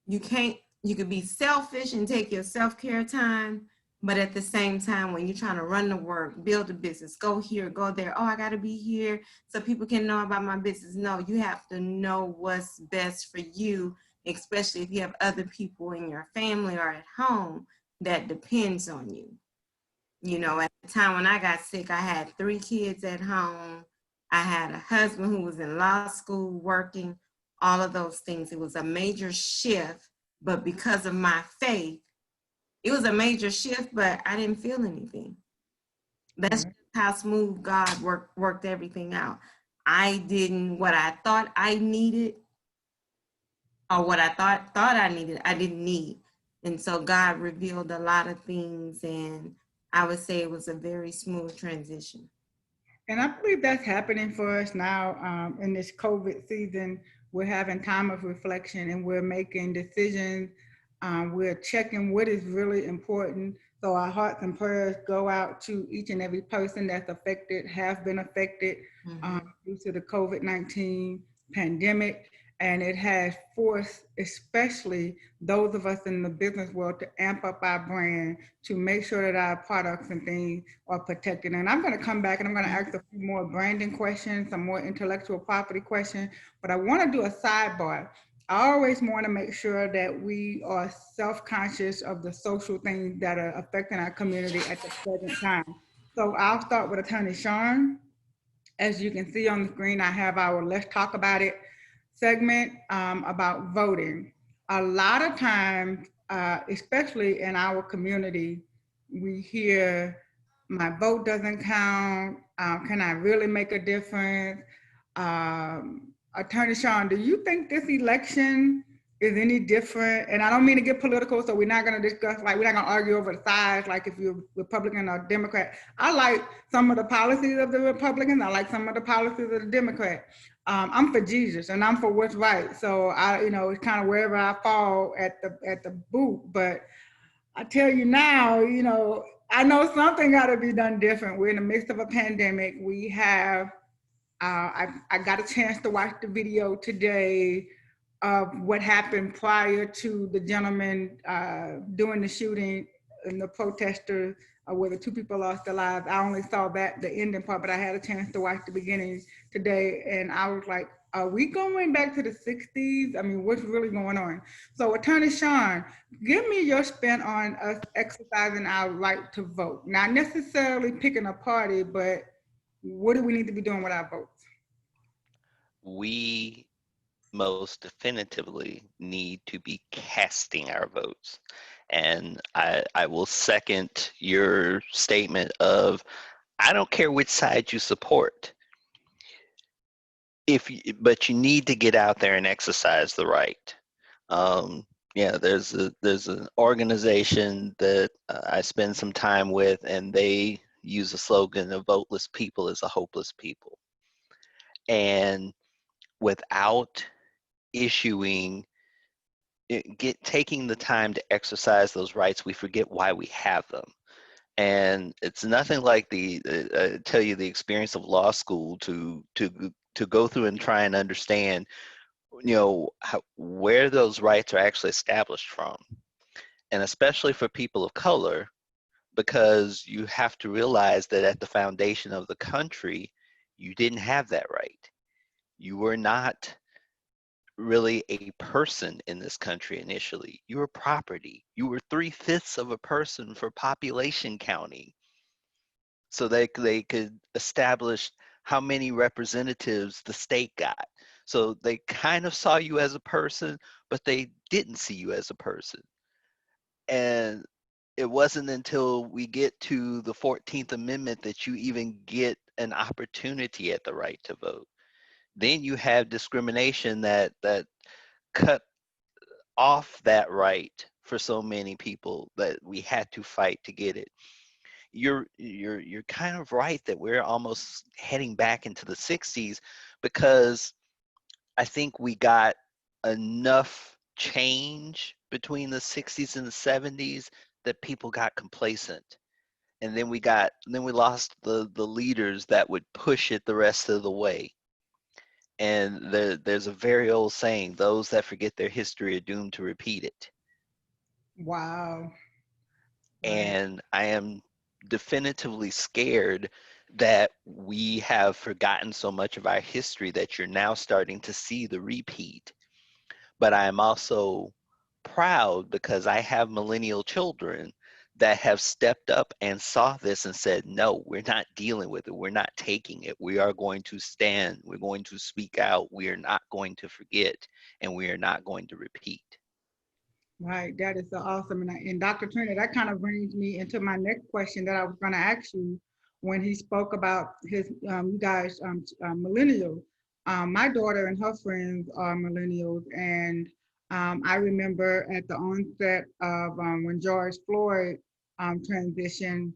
you could be selfish and take your self-care time, but at the same time, when you're trying to run the work, build a business, go here, go there, oh, I got to be here so people can know about my business. No, you have to know what's best for you, especially if you have other people in your family or at home that depends on you. You know, at the time when I got sick, I had 3 kids at home. I had a husband who was in law school working, all of those things. It was a major shift, but because of my faith, it was a major shift, but I didn't feel anything. That's just how smooth God worked everything out. I didn't, what I thought I needed, or what I thought I needed, I didn't need. And so God revealed a lot of things, and I would say it was a very smooth transition. and I believe that's happening for us now in this COVID season. We're having time of reflection and we're making decisions. We're checking what is really important. So our hearts and prayers go out to each and every person that's affected, have been affected due to the COVID-19 pandemic. And it has forced, especially those of us in the business world, to amp up our brand, to make sure that our products and things are protected. And I'm going to come back and I'm going to ask a few more branding questions, some more intellectual property questions, but I want to do a sidebar. I always want to make sure that we are self-conscious of the social things that are affecting our community at the present time. So I'll start with Attorney Shawn. As you can see on the screen, I have our Let's Talk About It segment about voting. A lot of times, especially in our community, we hear, my vote doesn't count. Can I really make a difference? Attorney Shawn, do you think this election is any different? And I don't mean to get political, so we're not going to discuss, like, we're not going to argue over the sides, like if you're Republican or Democrat. I like some of the policies of the Republicans. I like some of the policies of the Democrat. I'm for Jesus and I'm for what's right. So I, you know, it's kind of wherever I fall at the boot. But I tell you now, you know, I know something got to be done different. We're in the midst of a pandemic. We have, I got a chance to watch the video today of what happened prior to the gentleman doing the shooting and the protesters where the 2 people lost their lives. I only saw that, the ending part, but I had a chance to watch the beginning today. And I was like, are we going back to the 60s? I mean, what's really going on? So Attorney Shawn, give me your spin on us exercising our right to vote. Not necessarily picking a party, but what do we need to be doing with our votes? We most definitively need to be casting our votes. And I will second your statement of, I don't care which side you support, but you need to get out there and exercise the right. Yeah, there's an organization that I spend some time with, and they use a slogan, "A voteless people is a hopeless people." And without issuing, taking the time to exercise those rights, we forget why we have them. And it's nothing like tell you the experience of law school to go through and try and understand, you know, where those rights are actually established from. And especially for people of color, because you have to realize that at the foundation of the country, you didn't have that right. You were not really a person in this country initially. You were property. You were 3/5 of a person for population counting. So they could establish how many representatives the state got. So they kind of saw you as a person, but they didn't see you as a person. And it wasn't until we get to the 14th Amendment that you even get an opportunity at the right to vote. Then you have discrimination that cut off that right for so many people that we had to fight to get it. You're kind of right that we're almost heading back into the 60s, because I think we got enough change between the 60s and the 70s that people got complacent. And then we lost the leaders that would push it the rest of the way. And there's a very old saying, those that forget their history are doomed to repeat it. Wow. Right. And I am definitively scared that we have forgotten so much of our history that you're now starting to see the repeat. But I am also proud because I have millennial children that have stepped up and saw this and said, no, we're not dealing with it. We're not taking it. We are going to stand. We're going to speak out. We are not going to forget, and we are not going to repeat. Right, that is so awesome. And Dr. Trina, that kind of brings me into my next question that I was going to ask you when he spoke about his, you guys, millennials. My daughter and her friends are millennials, and I remember at the onset of when George Floyd transitioned,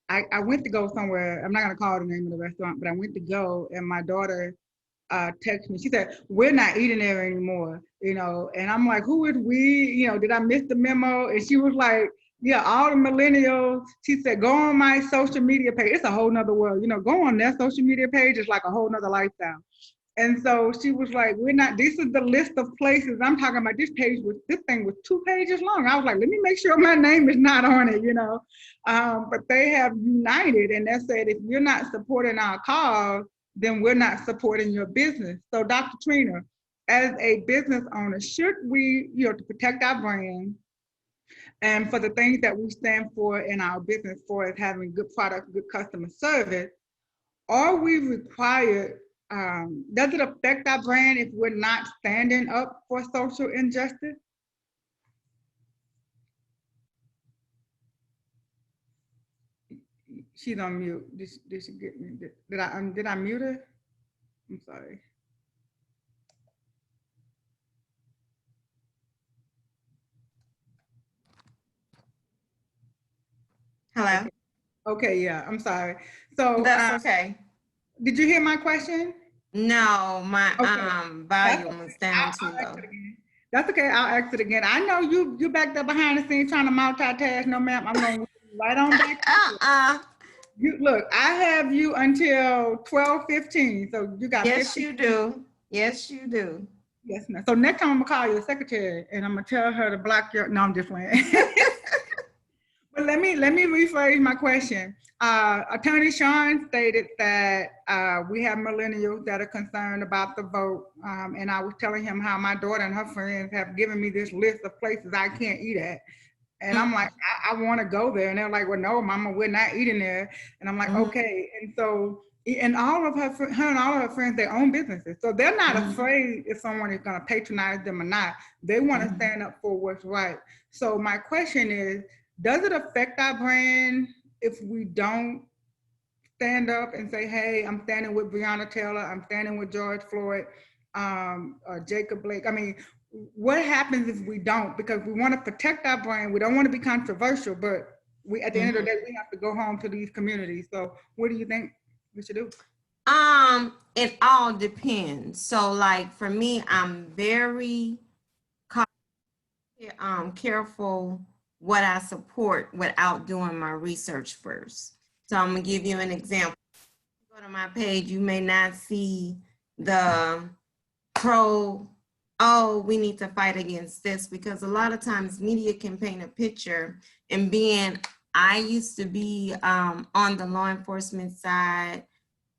I went to go somewhere. I'm not going to call the name of the restaurant, but I went to go, and my daughter text me. She said, we're not eating there anymore, you know, and I'm like, who is we? You know, did I miss the memo? And she was like, yeah, all the millennials. She said, go on my social media page. It's a whole nother world, you know, go on their social media page. It's like a whole nother lifestyle. And so she was like, we're not, this is the list of places I'm talking about. This thing was 2 pages long. I was like, let me make sure my name is not on it, you know. But they have united and they said, if you're not supporting our cause, then we're not supporting your business. So Dr. Trina, as a business owner, should we, you know, to protect our brand and for the things that we stand for in our business for as having good product, good customer service, are we required, does it affect our brand if we're not standing up for social injustice? She's on mute. Did she get me? Did I mute her? I'm sorry. Hello? Okay, yeah, I'm sorry. So That's okay. did you hear my question? No, my Okay. volume was down too I'll ask low. it again. That's okay, I'll ask it again. I know you back there behind the scenes trying to multitask. No, ma'am, I'm gonna right on back. You look, I have you until 12:15, so you got Yes, 15. you do. Yes, you do. Yes, ma'am. So next time I'm gonna call your secretary and I'm gonna tell her to block your. No, I'm just playing. But let me rephrase my question. Attorney Shawn stated that we have millennials that are concerned about the vote, and I was telling him how my daughter and her friends have given me this list of places I can't eat at. And I'm like, I want to go there. And they're like, well, no, mama, we're not eating there. And I'm like, okay. And so, and all of her and all of her friends, they own businesses. So they're not afraid if someone is going to patronize them or not. They want to stand up for what's right. So my question is, does it affect our brand if we don't stand up and say, hey, I'm standing with Breonna Taylor, I'm standing with George Floyd, or Jacob Blake? I mean, what happens if we don't? Because we want to protect our brand. We don't want to be controversial, but we, at the end of the day, we have to go home to these communities. So what do you think we should do? It all depends. So like for me, I'm very careful what I support without doing my research first. So I'm gonna give you an example. Go to my page, you may not see the oh, we need to fight against this, because a lot of times media can paint a picture. And I used to be on the law enforcement side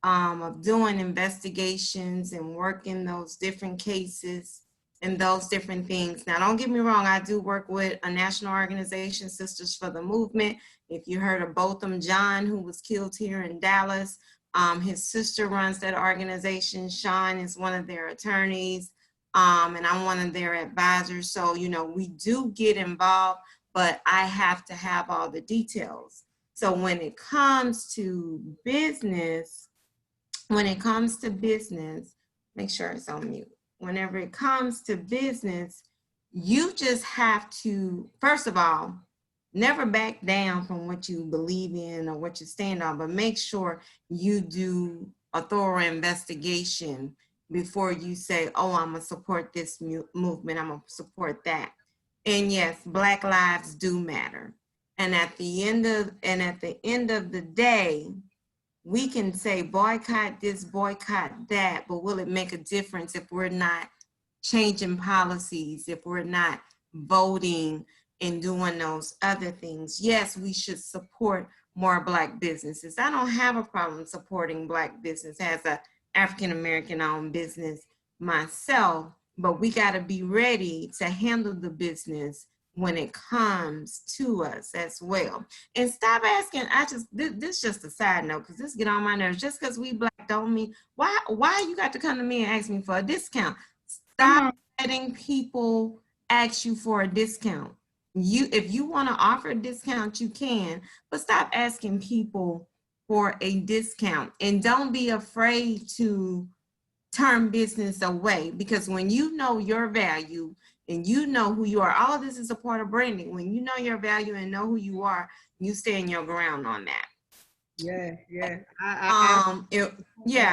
of doing investigations and working those different cases and those different things. Now, don't get me wrong, I do work with a national organization, Sisters for the Movement. If you heard of Botham John, who was killed here in Dallas, his sister runs that organization. Shawn is one of their attorneys, and I'm one of their advisors. So, you know, we do get involved, but I have to have all the details. So when it comes to business, make sure it's on mute. Whenever it comes to business, you just have to, first of all, never back down from what you believe in or what you stand on, but make sure you do a thorough investigation before you say, oh, I'm gonna support this movement, I'm gonna support that. And yes, Black lives do matter. And at the end of the day, we can say boycott this, boycott that, but will it make a difference if we're not changing policies, if we're not voting and doing those other things? Yes, we should support more Black businesses. I don't have a problem supporting Black business as a African American owned business myself, but we got to be ready to handle the business when it comes to us as well. And stop asking, this is just a side note, because this get on my nerves. Just because we Black don't mean, why you got to come to me and ask me for a discount? Stop letting people ask you for a discount. If you want to offer a discount, you can, but stop asking people for a discount. And don't be afraid to turn business away, because when you know your value and you know who you are, all of this is a part of branding. When you know your value and know who you are, you stand your ground on that. Yeah.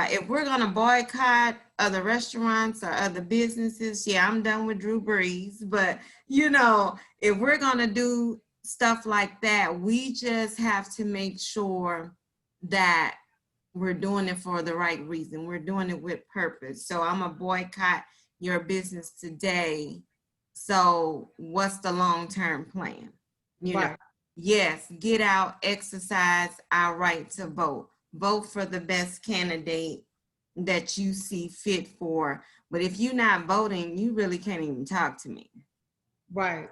If we're gonna boycott other restaurants or other businesses, I'm done with Drew Brees. But if we're gonna do stuff like that, we just have to make sure that we're doing it for the right reason. We're doing it with purpose. So I'm gonna boycott your business today. So what's the long-term plan? Yes, get out, exercise our right to vote. Vote for the best candidate that you see fit for. But if you're not voting, you really can't even talk to me. Right.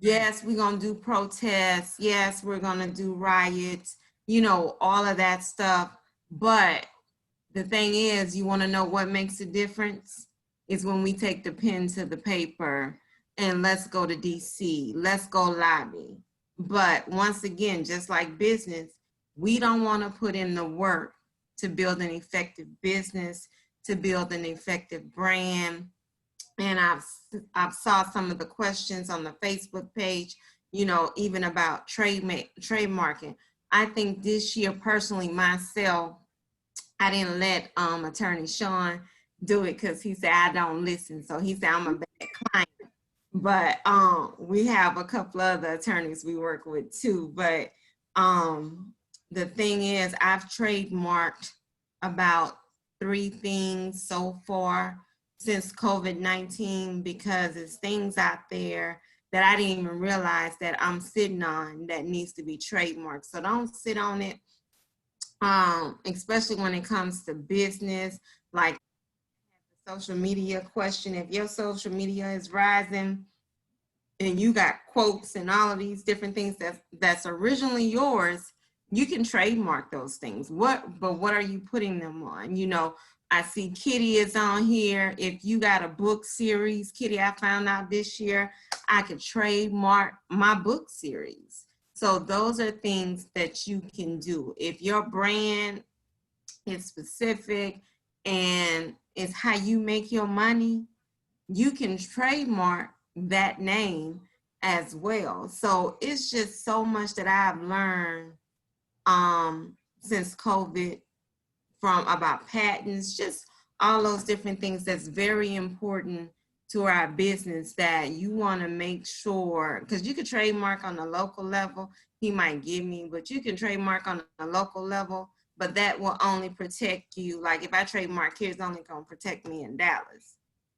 Yes, we're going to do protests. Yes, we're going to do riots, all of that stuff. But the thing is, you want to know what makes a difference? Is when we take the pen to the paper and let's go to DC, let's go lobby. But once again, just like business, we don't want to put in the work to build an effective business, to build an effective brand. And I've saw some of the questions on the Facebook page, even about trademarking. I think this year, personally, myself, I didn't let Attorney Shawn do it because he said I don't listen. So he said I'm a bad client. But we have a couple other attorneys we work with too. But the thing is, I've trademarked about 3 things so far since COVID-19, because there's things out there that I didn't even realize that I'm sitting on that needs to be trademarked. So don't sit on it, especially when it comes to business, like the social media question. If your social media is rising and you got quotes and all of these different things that's originally yours, you can trademark those things. But what are you putting them on? I see Kitty is on here. If you got a book series, Kitty, I found out this year, I could trademark my book series. So those are things that you can do. If your brand is specific and it's how you make your money, you can trademark that name as well. So it's just so much that I've learned since COVID, from about patents, just all those different things that's very important to our business, that you want to make sure, because you could trademark on a local level, he might give me, but you can trademark on a local level, but that will only protect you. Like if I trademark here, it's only going to protect me in Dallas,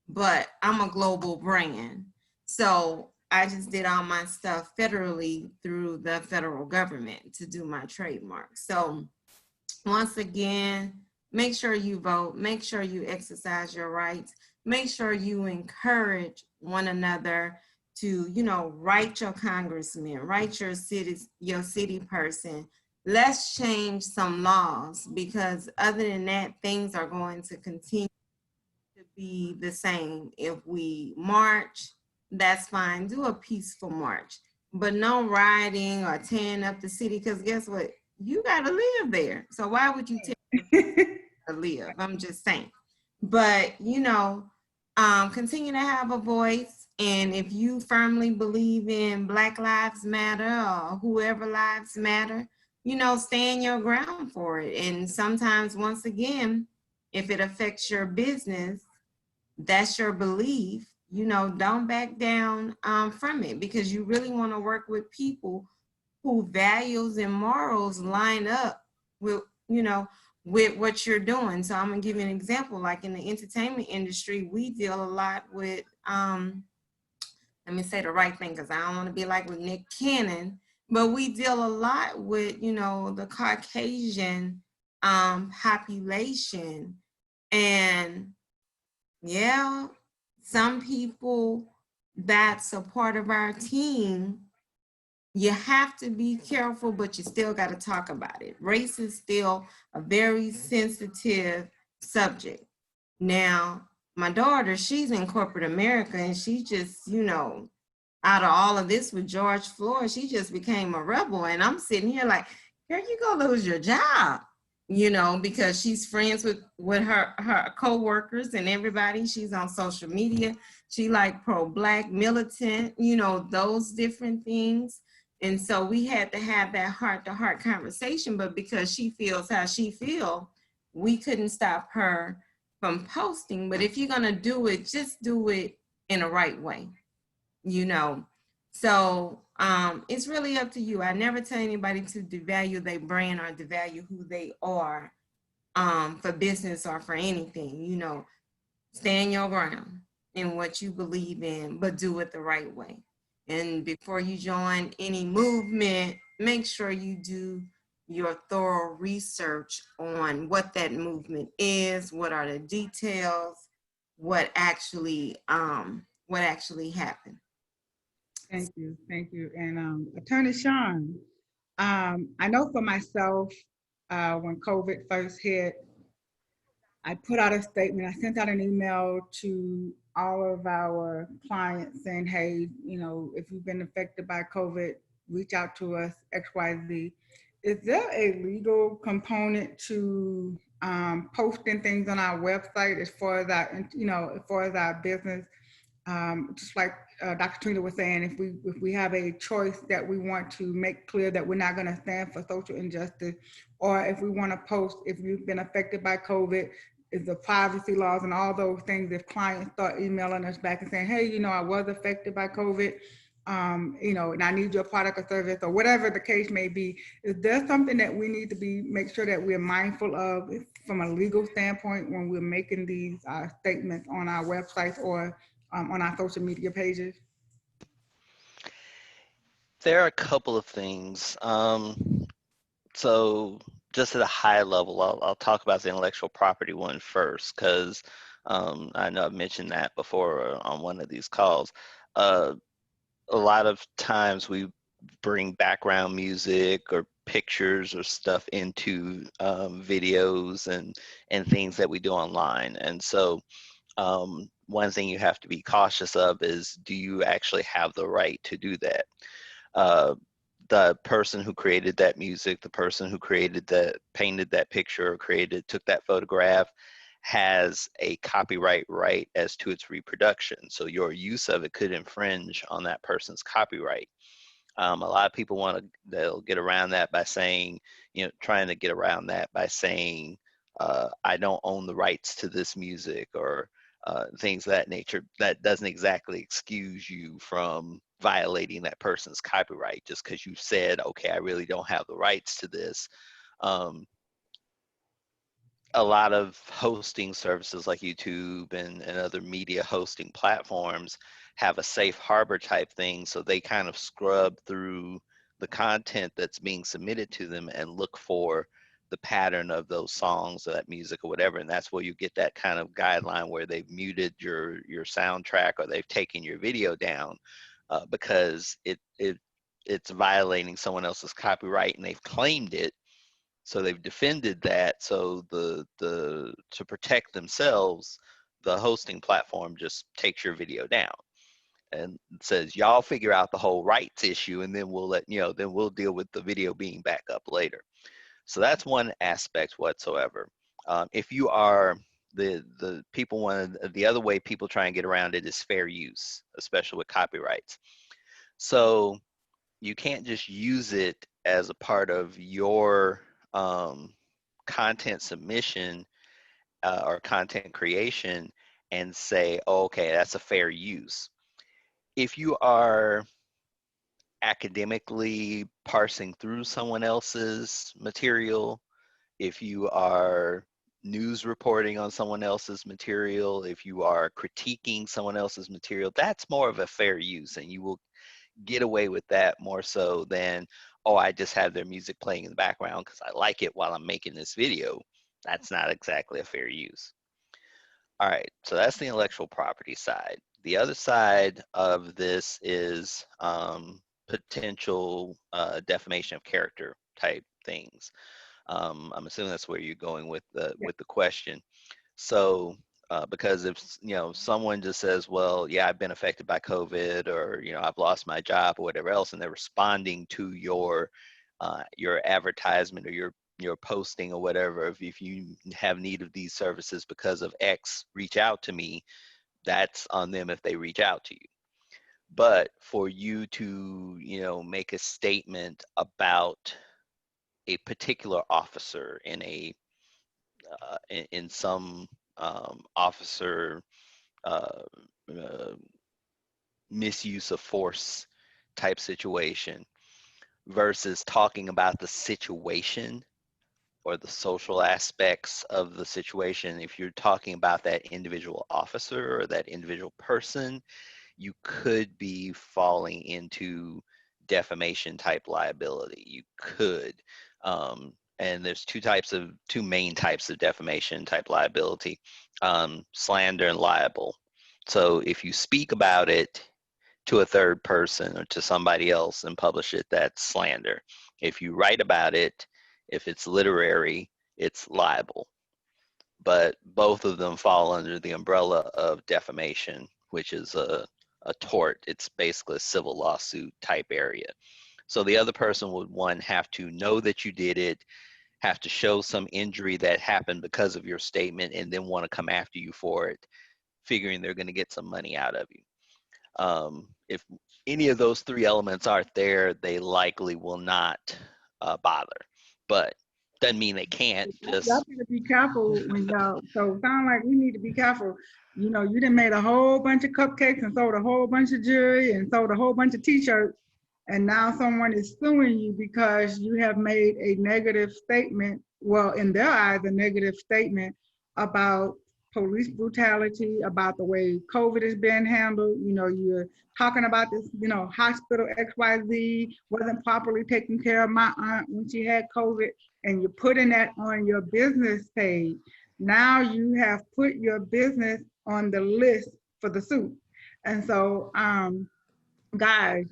but I'm a global brand. So I just did all my stuff federally through the federal government to do my trademark. So once again, make sure you vote, make sure you exercise your rights, make sure you encourage one another to, write your congressman, write your city person. Let's change some laws, because other than that, things are going to continue to be the same. If we march, that's fine. Do a peaceful march, but no rioting or tearing up the city, because guess what? You got to live there. So why would you to live? I'm just saying. But, continue to have a voice. And if you firmly believe in Black Lives Matter or whoever lives matter, stand your ground for it. And sometimes, once again, if it affects your business, that's your belief, don't back down from it, because you really want to work with people who values and morals line up with, with what you're doing. So I'm gonna give you an example. Like in the entertainment industry, we deal a lot with, let me say the right thing, because I don't want to be like with Nick Cannon, but we deal a lot with, the Caucasian population. And yeah, some people that's a part of our team, you have to be careful, but you still got to talk about it. Race is still a very sensitive subject. Now, my daughter, she's in corporate America, and she just, out of all of this with George Floyd, she just became a rebel. And I'm sitting here like, girl, you gonna lose your job, because she's friends with her co-workers and everybody. She's on social media. She like pro-Black, militant, those different things. And so we had to have that heart-to-heart conversation, but because she feels how she feels, we couldn't stop her from posting. But if you're gonna do it, just do it in the right way, So it's really up to you. I never tell anybody to devalue their brand or devalue who they are for business or for anything, stand your ground in what you believe in, but do it the right way. And before you join any movement, make sure you do your thorough research on what that movement is, what are the details, what actually happened. Thank you. And Attorney Shawn, I know for myself, when COVID first hit, I put out a statement. I sent out an email to all of our clients saying, hey, if you've been affected by COVID, reach out to us, XYZ. Is there a legal component to posting things on our website as far as our business? Just like Dr. Catrina was saying, if we have a choice that we want to make clear that we're not going to stand for social injustice, or if we want to post if you've been affected by COVID, is the privacy laws and all those things. If clients start emailing us back and saying, hey, I was affected by COVID, and I need your product or service, or whatever the case may be, is there something that we need to make sure that we're mindful of from a legal standpoint when we're making these statements on our websites or on our social media pages? There are a couple of things. So just at a high level, I'll talk about the intellectual property one first, because I know I've mentioned that before on one of these calls. A lot of times we bring background music or pictures or stuff into videos and things that we do online. And so one thing you have to be cautious of is, do you actually have the right to do that? The person who created that music, the person who painted that picture or took that photograph, has a copyright right as to its reproduction. So your use of it could infringe on that person's copyright. A lot of people they'll get around that by saying, trying to get around that by saying, I don't own the rights to this music, or things of that nature. That doesn't exactly excuse you from violating that person's copyright just because you said, okay, I really don't have the rights to this. A lot of hosting services like YouTube and other media hosting platforms have a safe harbor type thing, so they kind of scrub through the content that's being submitted to them and look for the pattern of those songs or that music or whatever, and that's where you get that kind of guideline where they've muted your soundtrack or they've taken your video down because it's violating someone else's copyright and they've claimed it. So they've defended that. So to protect themselves, the hosting platform just takes your video down and says, y'all figure out the whole rights issue, and then then we'll deal with the video being back up later. So that's one aspect whatsoever. If you are the other way people try and get around it is fair use, especially with copyrights. So you can't just use it as a part of your content submission or content creation and say, oh, okay, that's a fair use. If you are academically parsing through someone else's material, if you are news reporting on someone else's material, if you are critiquing someone else's material, that's more of a fair use, and you will get away with that more so than, oh, I just have their music playing in the background because I like it while I'm making this video. That's not exactly a fair use. All right, so that's the intellectual property side. The other side of this is potential defamation of character type things. I'm assuming that's where you're going with the question. So because if someone just says, well, yeah, I've been affected by COVID, or I've lost my job or whatever else, and they're responding to your advertisement or your posting or whatever, if you have need of these services because of X, reach out to me, that's on them if they reach out to you. But for you to make a statement about a particular officer in some officer uh, uh, misuse of force type situation versus talking about the situation or the social aspects of the situation. If you're talking about that individual officer or that individual person, you could be falling into defamation type liability. You could. And there's two main types of defamation type liability, slander and libel. So if you speak about it to a third person or to somebody else and publish it, that's slander. If you write about it, if it's literary, it's libel. But both of them fall under the umbrella of defamation, which is a tort. It's basically a civil lawsuit type area. So the other person would, one, have to know that you did it, have to show some injury that happened because of your statement, and then want to come after you for it, figuring they're going to get some money out of you. If any of those three elements aren't there, they likely will not bother. But doesn't mean they can't. Just y'all need to be careful when y'all. So sound like we need to be careful. You done made a whole bunch of cupcakes and sold a whole bunch of jewelry and sold a whole bunch of T-shirts, and now someone is suing you because you have made a negative statement. Well, in their eyes, a negative statement about police brutality, about the way COVID is being handled. You're talking about this, hospital XYZ wasn't properly taking care of my aunt when she had COVID, and you're putting that on your business page. Now you have put your business on the list for the suit. And so, guys,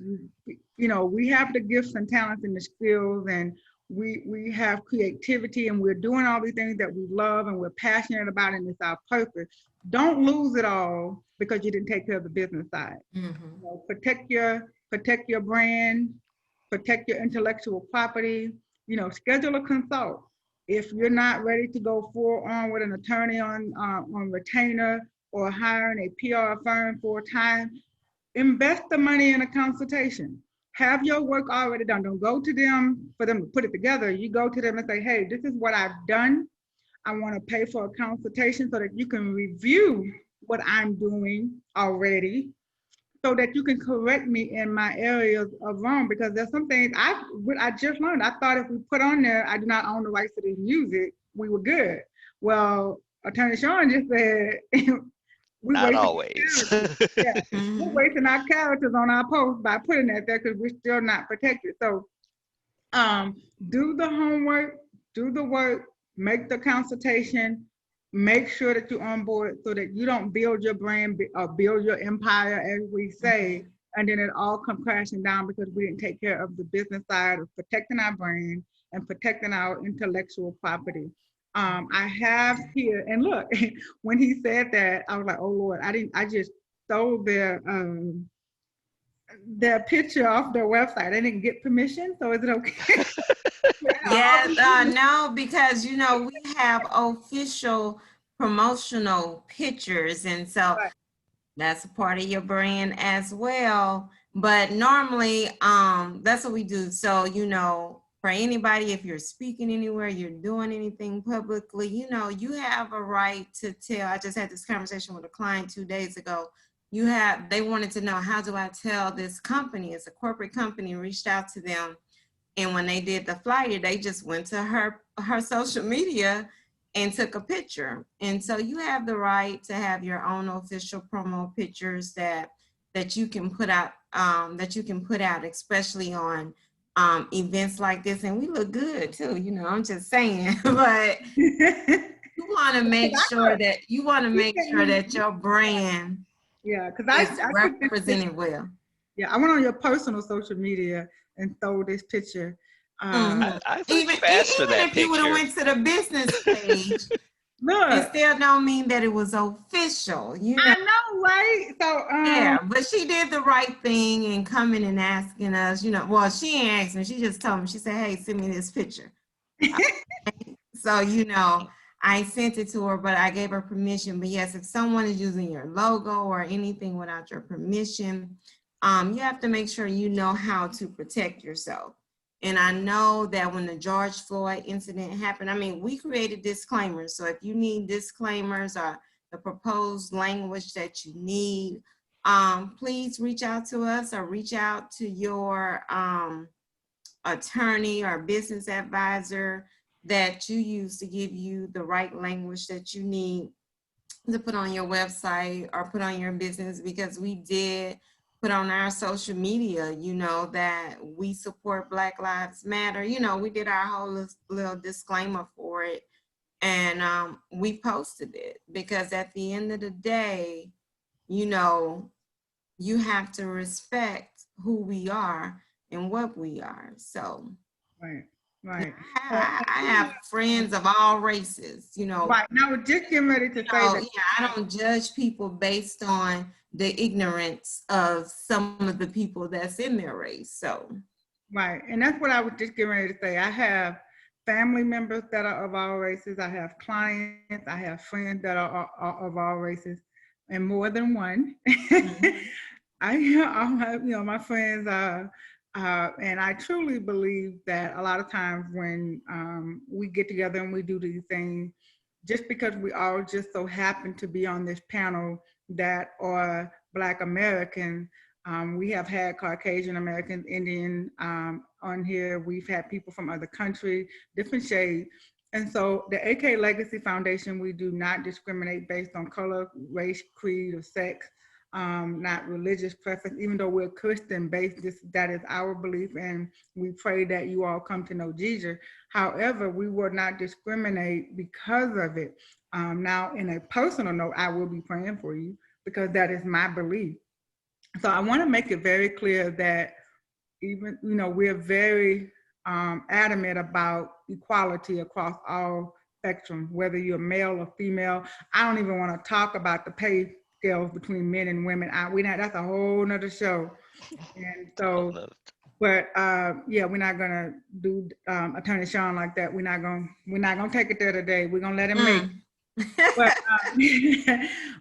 we have the gifts and talents and the skills, and we have creativity, and we're doing all these things that we love and we're passionate about, and it's our purpose. Don't lose it all because you didn't take care of the business side. Protect your brand, protect your intellectual property. Schedule a consult. If you're not ready to go full on with an attorney on retainer or hiring a PR firm full time, invest the money in a consultation. Have your work already done. Don't go to them for them to put it together. You go to them and say, hey, this is what I've done. I want to pay for a consultation so that you can review what I'm doing already, so that you can correct me in my areas of wrong, because there's some things I just learned. I thought if we put on there, I do not own the rights to this music, we were good. Well, Attorney Shawn just said, not always. We're wasting our characters on our post by putting that there because we're still not protected. So do the homework, do the work, make the consultation, make sure that you're on board so that you don't build your brand or build your empire, as we say, and then it all come crashing down because we didn't take care of the business side of protecting our brand and protecting our intellectual property. I have here, and look, when he said that, I was like, oh Lord, I just stole their picture off their website. I didn't get permission, so is it okay? No, because we have official promotional pictures, and so that's a part of your brand as well. But normally, that's what we do. So for anybody, if you're speaking anywhere, you're doing anything publicly, you know, you have a right to tell. I just had this conversation with a client 2 days ago. They wanted to know, how do I tell this company? It's a corporate company, reached out to them. And when they did the flyer, they just went to her social media and took a picture. And so you have the right to have your own official promo pictures that you can put out, especially on events like this. And we look good too, you know, I'm just saying. But you want to make sure that your brand is represented well. Yeah, I went on your personal social media and throw this picture. I thought you asked for that if you would have picture. went to the business page, it still don't mean that it was official. You know? I know, right? So yeah, but she did the right thing in coming and asking us. You know, well, she ain't asked me. She just told me. She said, "Hey, send me this picture." So you know, I sent it to her, but I gave her permission. But yes, if someone is using your logo or anything without your permission, you have to make sure you know how to protect yourself. And I know that when the George Floyd incident happened, I mean, we created disclaimers. So if you need disclaimers or the proposed language that you need, please reach out to us or reach out to your attorney or business advisor that you use to give you the right language that you need to put on your website or put on your business, because we did put on our social media, you know, that we support Black Lives Matter. You know, we did our whole little disclaimer for it, and we posted it, because at the end of the day, you know, you have to respect who we are and what we are. So right. I have friends of all races, you know. Right. Now, we're just getting ready to say that. Yeah, I don't judge people based on the ignorance of some of the people that's in their race. So. Right. And that's what I was just getting ready to say. I have family members that are of all races. I have clients. I have friends that are of all races, and more than one. Mm-hmm. I have, you know, my friends are. And I truly believe that a lot of times when we get together and we do these things, just because we all just so happen to be on this panel that are Black American, we have had Caucasian Americans, Indian on here. We've had people from other countries, different shades. And so the AK Legacy Foundation, we do not discriminate based on color, race, creed, or sex. Not religious preference, even though we're Christian based, that is our belief, and we pray that you all come to know Jesus. However, we will not discriminate because of it. Now, in a personal note, I will be praying for you because that is my belief. So I want to make it very clear that even, you know, we're very adamant about equality across all spectrum, whether you're male or female. I don't even want to talk about the pay scales between men and women. That's a whole nother show. And so, but yeah, we're not gonna do Attorney Shawn like that. We're not gonna take it there today. We're gonna let him make.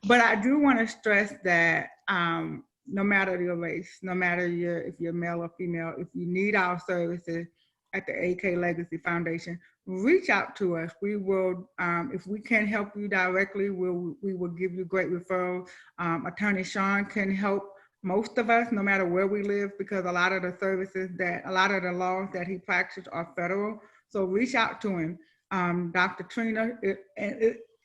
But I do want to stress that no matter your race, no matter if you're male or female, if you need our services at the AK Legacy Foundation, reach out to us. We will, if we can help you directly, we will give you great referrals. Attorney Shawn can help most of us, no matter where we live, because a lot of the the laws that he practices are federal. So reach out to him. Dr. Trina,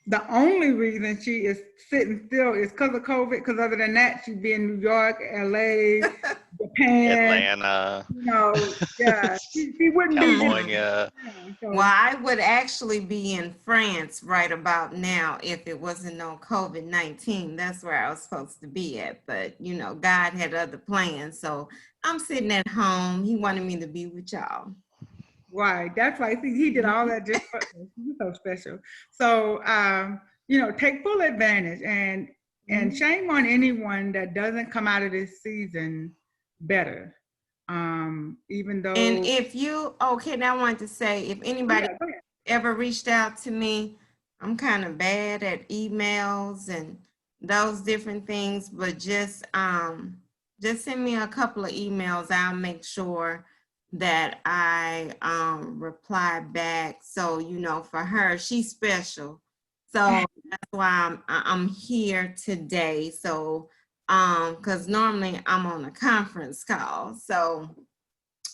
the only reason she is sitting still is because of COVID, because other than that, she'd be in New York, LA, Japan, Atlanta, you know, yeah, she wouldn't California. So, well, I would actually be in France right about now if it wasn't no COVID-19. That's where I was supposed to be at, but you know, God had other plans, so I'm sitting at home. He wanted me to be with y'all. Right, that's right. See, he did all that just for us. He's so special. So, you know, take full advantage, and shame on anyone that doesn't come out of this season better. Even though. And if you, okay, now I wanted to say, if anybody ever reached out to me, I'm kind of bad at emails and those different things, but just send me a couple of emails. I'll make sure that I reply back. So, you know, for her, she's special. So that's why I'm here today. So, because normally I'm on a conference call. So,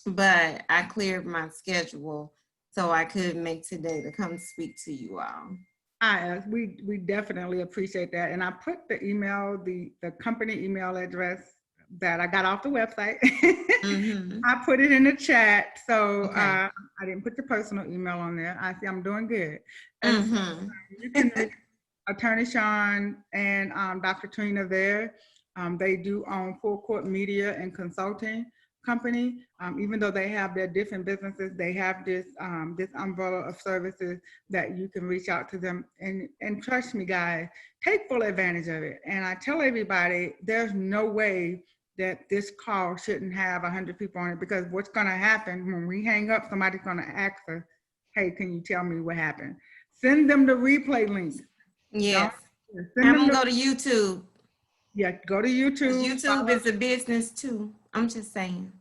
but I cleared my schedule so I could make today to come speak to you all. We definitely appreciate that. And I put the email, the company email address that I got off the website. I put it in the chat. So Okay. I didn't put your personal email on there. I see I'm doing good. And so, you can reach Attorney Shawn and Dr. Trina there. They do own PullCorp Media and Consulting Company. Even though they have their different businesses, they have this this umbrella of services that you can reach out to them. And trust me, guys, take full advantage of it. And I tell everybody, there's no way that this call shouldn't have 100 people on it, because what's going to happen when we hang up, somebody's going to ask us, hey, can you tell me what happened? Send them the replay link. Yes. Send I'm them gonna go to YouTube. Yeah, go to 'Cause YouTube. YouTube is a business too. I'm just saying.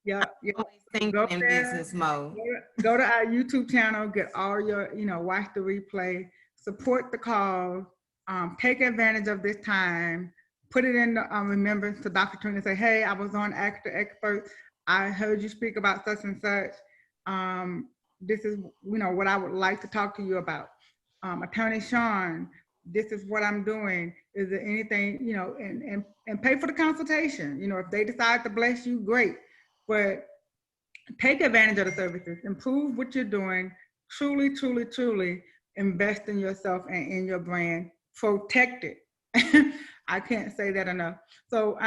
Yeah, Always thinking Go in there. business mode. Go to our YouTube channel, get all your, watch the replay, support the call, take advantage of this time, put it in the remembrance to Dr. Trina, say, hey, I was on Ask the Expert. I heard you speak about such and such. This is, what I would like to talk to you about. Attorney Shawn, this is what I'm doing. Is there anything, and pay for the consultation. If they decide to bless you, great. But take advantage of the services, improve what you're doing, truly, truly, truly invest in yourself and in your brand, protect it. I can't say that enough. So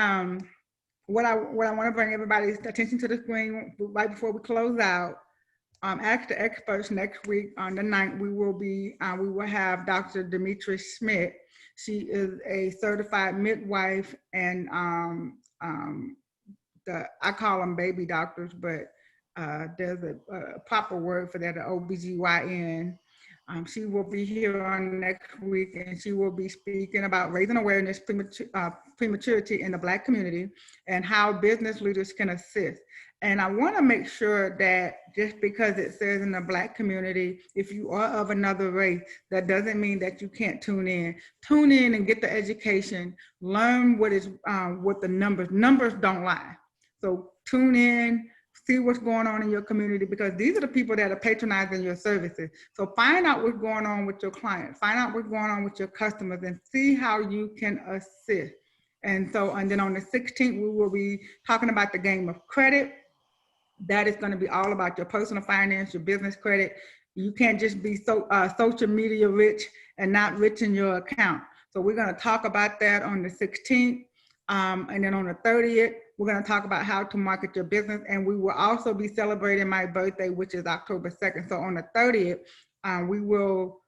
what I want to bring everybody's attention to the screen right before we close out. Ask the Experts next week on the 9th, we will have Dr. Demetri Schmidt. She is a certified midwife and I call them baby doctors, but there's a proper word for that, an OBGYN. She will be here on next week, and she will be speaking about raising awareness, prematurity in the Black community, and how business leaders can assist. And I want to make sure that just because it says in the Black community, if you are of another race, that doesn't mean that you can't tune in. Tune in and get the education. Learn what the numbers don't lie. So tune in, see what's going on in your community, because these are the people that are patronizing your services. So find out what's going on with your clients, find out what's going on with your customers, and see how you can assist. And then on the 16th, we will be talking about the game of credit. That is going to be all about your personal finance, your business credit. You can't just be social media rich and not rich in your account. So we're going to talk about that on the 16th. And then on the 30th, we're going to talk about how to market your business. And we will also be celebrating my birthday, which is October 2nd. So on the 30th, I will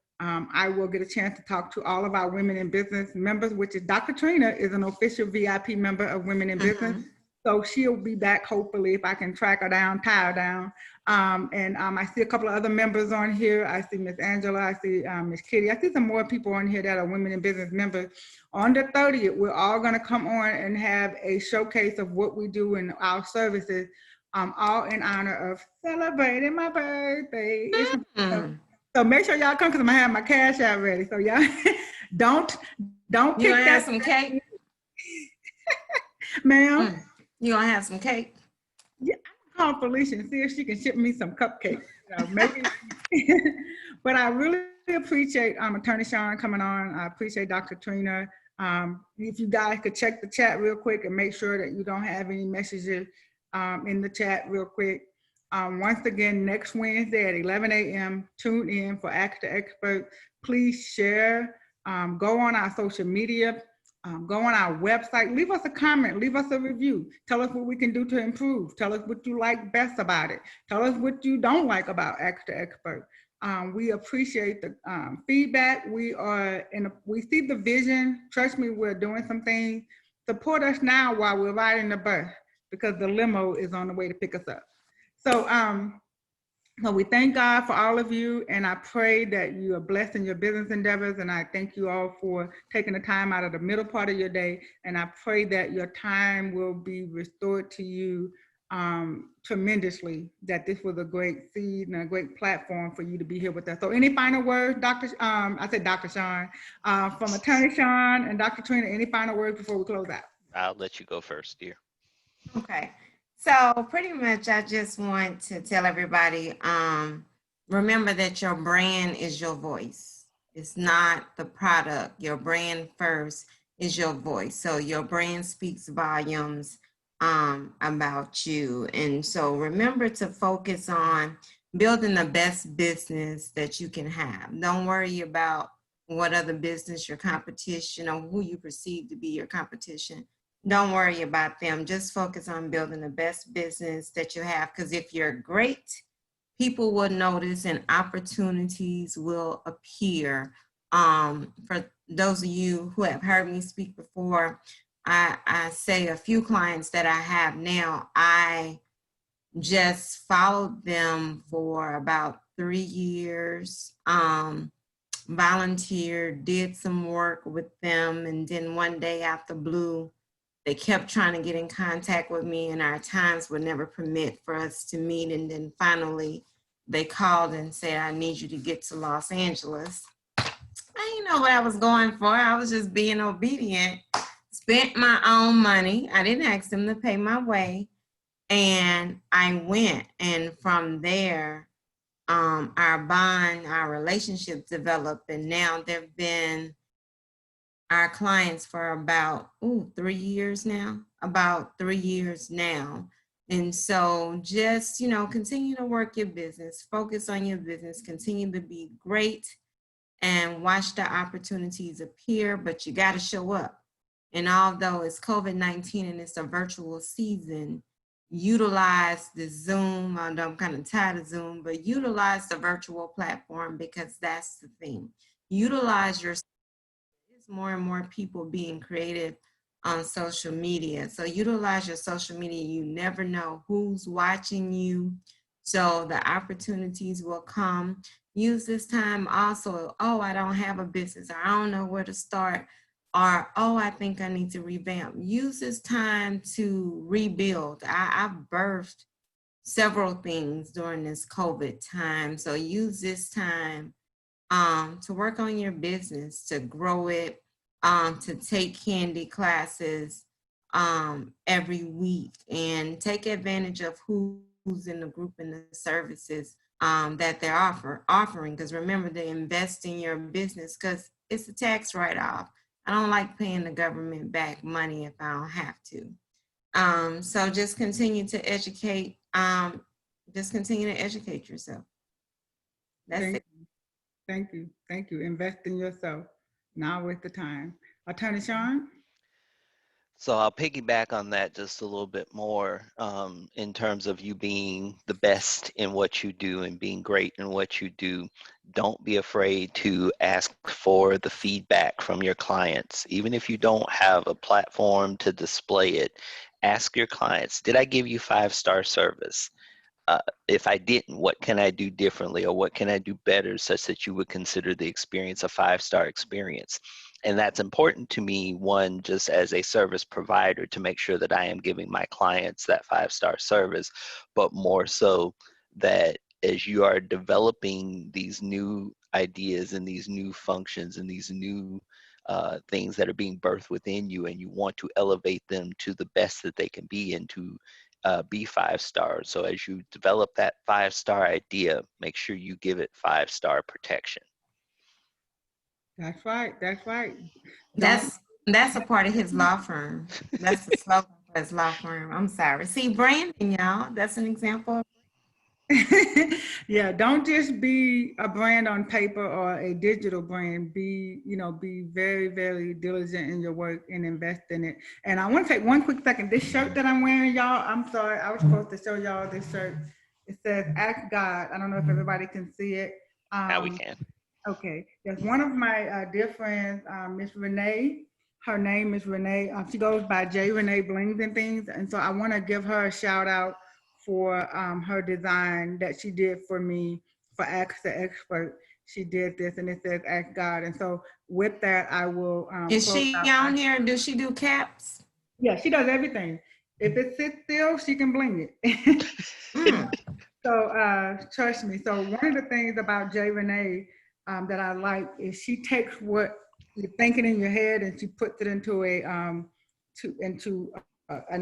get a chance to talk to all of our Women in Business members, which is Dr. Trina is an official VIP member of Women in Business. So she'll be back, hopefully, if I can track her down, tie her down. I see a couple of other members on here. I see Miss Angela, I see Miss Kitty. I see some more people on here that are Women in Business members. On the 30th, we're all gonna come on and have a showcase of what we do in our services, all in honor of celebrating my birthday. So make sure y'all come, because I'm gonna have my cash out ready. So y'all don't You gonna have some cake? Ma'am. You gonna have some cake? Yeah, I'm gonna call Felicia and see if she can ship me some cupcakes. Maybe. But I really appreciate Attorney Shawn coming on. I appreciate Dr. Trina. If you guys could check the chat real quick and make sure that you don't have any messages in the chat real quick. Once again, next Wednesday at 11 a.m., tune in for Ask the Expert. Please share, go on our social media, go on our website, leave us a comment, leave us a review. Tell us what we can do to improve. Tell us what you like best about it. Tell us what you don't like about Ask the Expert. We appreciate the feedback. We see the vision. Trust me, we're doing some things. Support us now while we're riding the bus, because the limo is on the way to pick us up. So, so we thank God for all of you, and I pray that you are blessed in your business endeavors, and I thank you all for taking the time out of the middle part of your day, and I pray that your time will be restored to you tremendously that this was a great seed and a great platform for you to be here with us. So any final words, I said Dr. Shawn, from Attorney Shawn and Dr. Trina, any final words before we close out? I'll let you go first, dear. Okay. So pretty much I just want to tell everybody, remember that your brand is your voice. It's not the product. Your brand first is your voice. So your brand speaks volumes about you. And so remember to focus on building the best business that you can have. Don't worry about what other business, your competition, or who you perceive to be your competition. Don't worry about them. Just focus on building the best business that you have. Because if you're great, people will notice and opportunities will appear. For those of you who have heard me speak before, I say a few clients that I have now, I just followed them for about 3 years, volunteered, did some work with them, and then one day out the blue, they kept trying to get in contact with me, and our times would never permit for us to meet. And then finally, they called and said, I need you to get to Los Angeles. I didn't know what I was going for. I was just being obedient. Spent my own money. I didn't ask them to pay my way. And I went. And from there, our bond, our relationship developed. And now they've been our clients for about 3 years now, about 3 years now. And so just, continue to work your business, focus on your business, continue to be great, and watch the opportunities appear, but you got to show up. And although it's COVID-19 and it's a virtual season, utilize the Zoom. I know I'm kind of tired of Zoom, but utilize the virtual platform, because that's the thing. Utilize your more and more people being creative on social media. So utilize your social media. You never know who's watching you. So the opportunities will come. Use this time also, I don't have a business, or I don't know where to start, or, I think I need to revamp. Use this time to rebuild. I've birthed several things during this COVID time. So use this time to work on your business, to grow it, to take candy classes every week, and take advantage of who's in the group and the services that they're offering. Because remember to invest in your business, because it's a tax write-off. I don't like paying the government back money if I don't have to. So just continue to educate. Just continue to educate yourself. That's it. Thank you. Thank you. Invest in yourself. Now is the time. Attorney Shawn? So I'll piggyback on that just a little bit more in terms of you being the best in what you do and being great in what you do. Don't be afraid to ask for the feedback from your clients. Even if you don't have a platform to display it, ask your clients, did I give you 5-star service? If I didn't, what can I do differently, or what can I do better such that you would consider the experience a 5-star experience? And that's important to me, one, just as a service provider, to make sure that I am giving my clients that 5-star service, but more so that as you are developing these new ideas and these new functions and these new things that are being birthed within you, and you want to elevate them to the best that they can be and to be 5 stars. So as you develop that 5-star idea, make sure you give it 5-star protection. That's right. That's right. That's a part of his law firm. That's the slogan for his law firm. I'm sorry. See, branding, y'all. That's an example. Yeah, don't just be a brand on paper or a digital brand. Be very, very diligent in your work and invest in it. And I want to take one quick second. This shirt that I'm wearing, y'all, I'm sorry, I was supposed to show y'all this shirt. It says Ask God. I don't know if everybody can see it. Now we can. Okay, yes, one of my dear friends, Miss Renee, her name is Renee. She goes by J. Renee Blings and things. And so I want to give her a shout out for her design that she did for me for Ask the Expert. She did this, and it says Ask God. And so with that, I will Is she on here? Does she do caps? Yeah, she does everything. If it sits still, she can bling it. Mm. So trust me. So one of the things about J. Renee that I like is she takes what you're thinking in your head and she puts it into an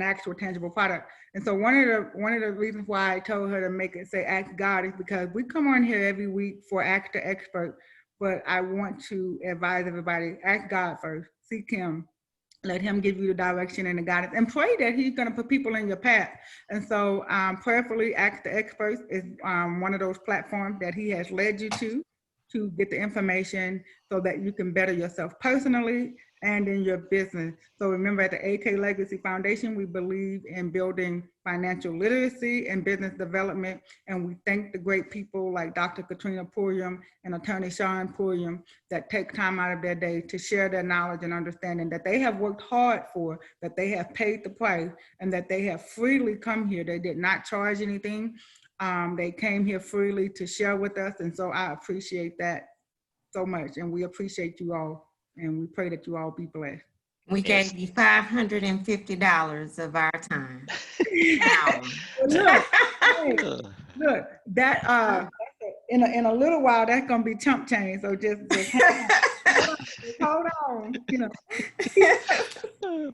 actual tangible product. And so one of the reasons why I told her to make it say Ask God is because we come on here every week for Ask the Expert, but I want to advise everybody, ask God first, seek him. Let him give you the direction and the guidance, and pray that he's going to put people in your path. And so prayerfully, Ask the Experts is one of those platforms that he has led you to get the information so that you can better yourself personally and in your business. So remember, at the AK Legacy Foundation, we believe in building financial literacy and business development. And we thank the great people like Dr. Catrina Pullum and attorney Shawn Pullum that take time out of their day to share their knowledge and understanding that they have worked hard for, that they have paid the price, and that they have freely come here. They did not charge anything. They came here freely to share with us. And so I appreciate that so much. And we appreciate you all. And we pray that you all be blessed. We Yes. gave you $550 of our time. Wow. Look, that in a little while that's gonna be chump change. So just hold on, you know.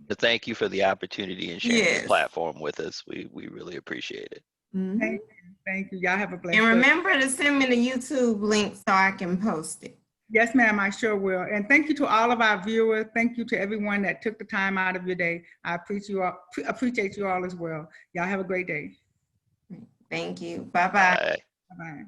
But thank you for the opportunity and sharing Yes. the platform with us. We really appreciate it. Mhm. Thank you. Y'all have a blessed And day. remember to send me the YouTube link so I can post it. Yes, ma'am, I sure will. And thank you to all of our viewers. Thank you to everyone that took the time out of your day. I appreciate you all as well. Y'all have a great day. Thank you. Bye-bye. Bye. Bye-bye.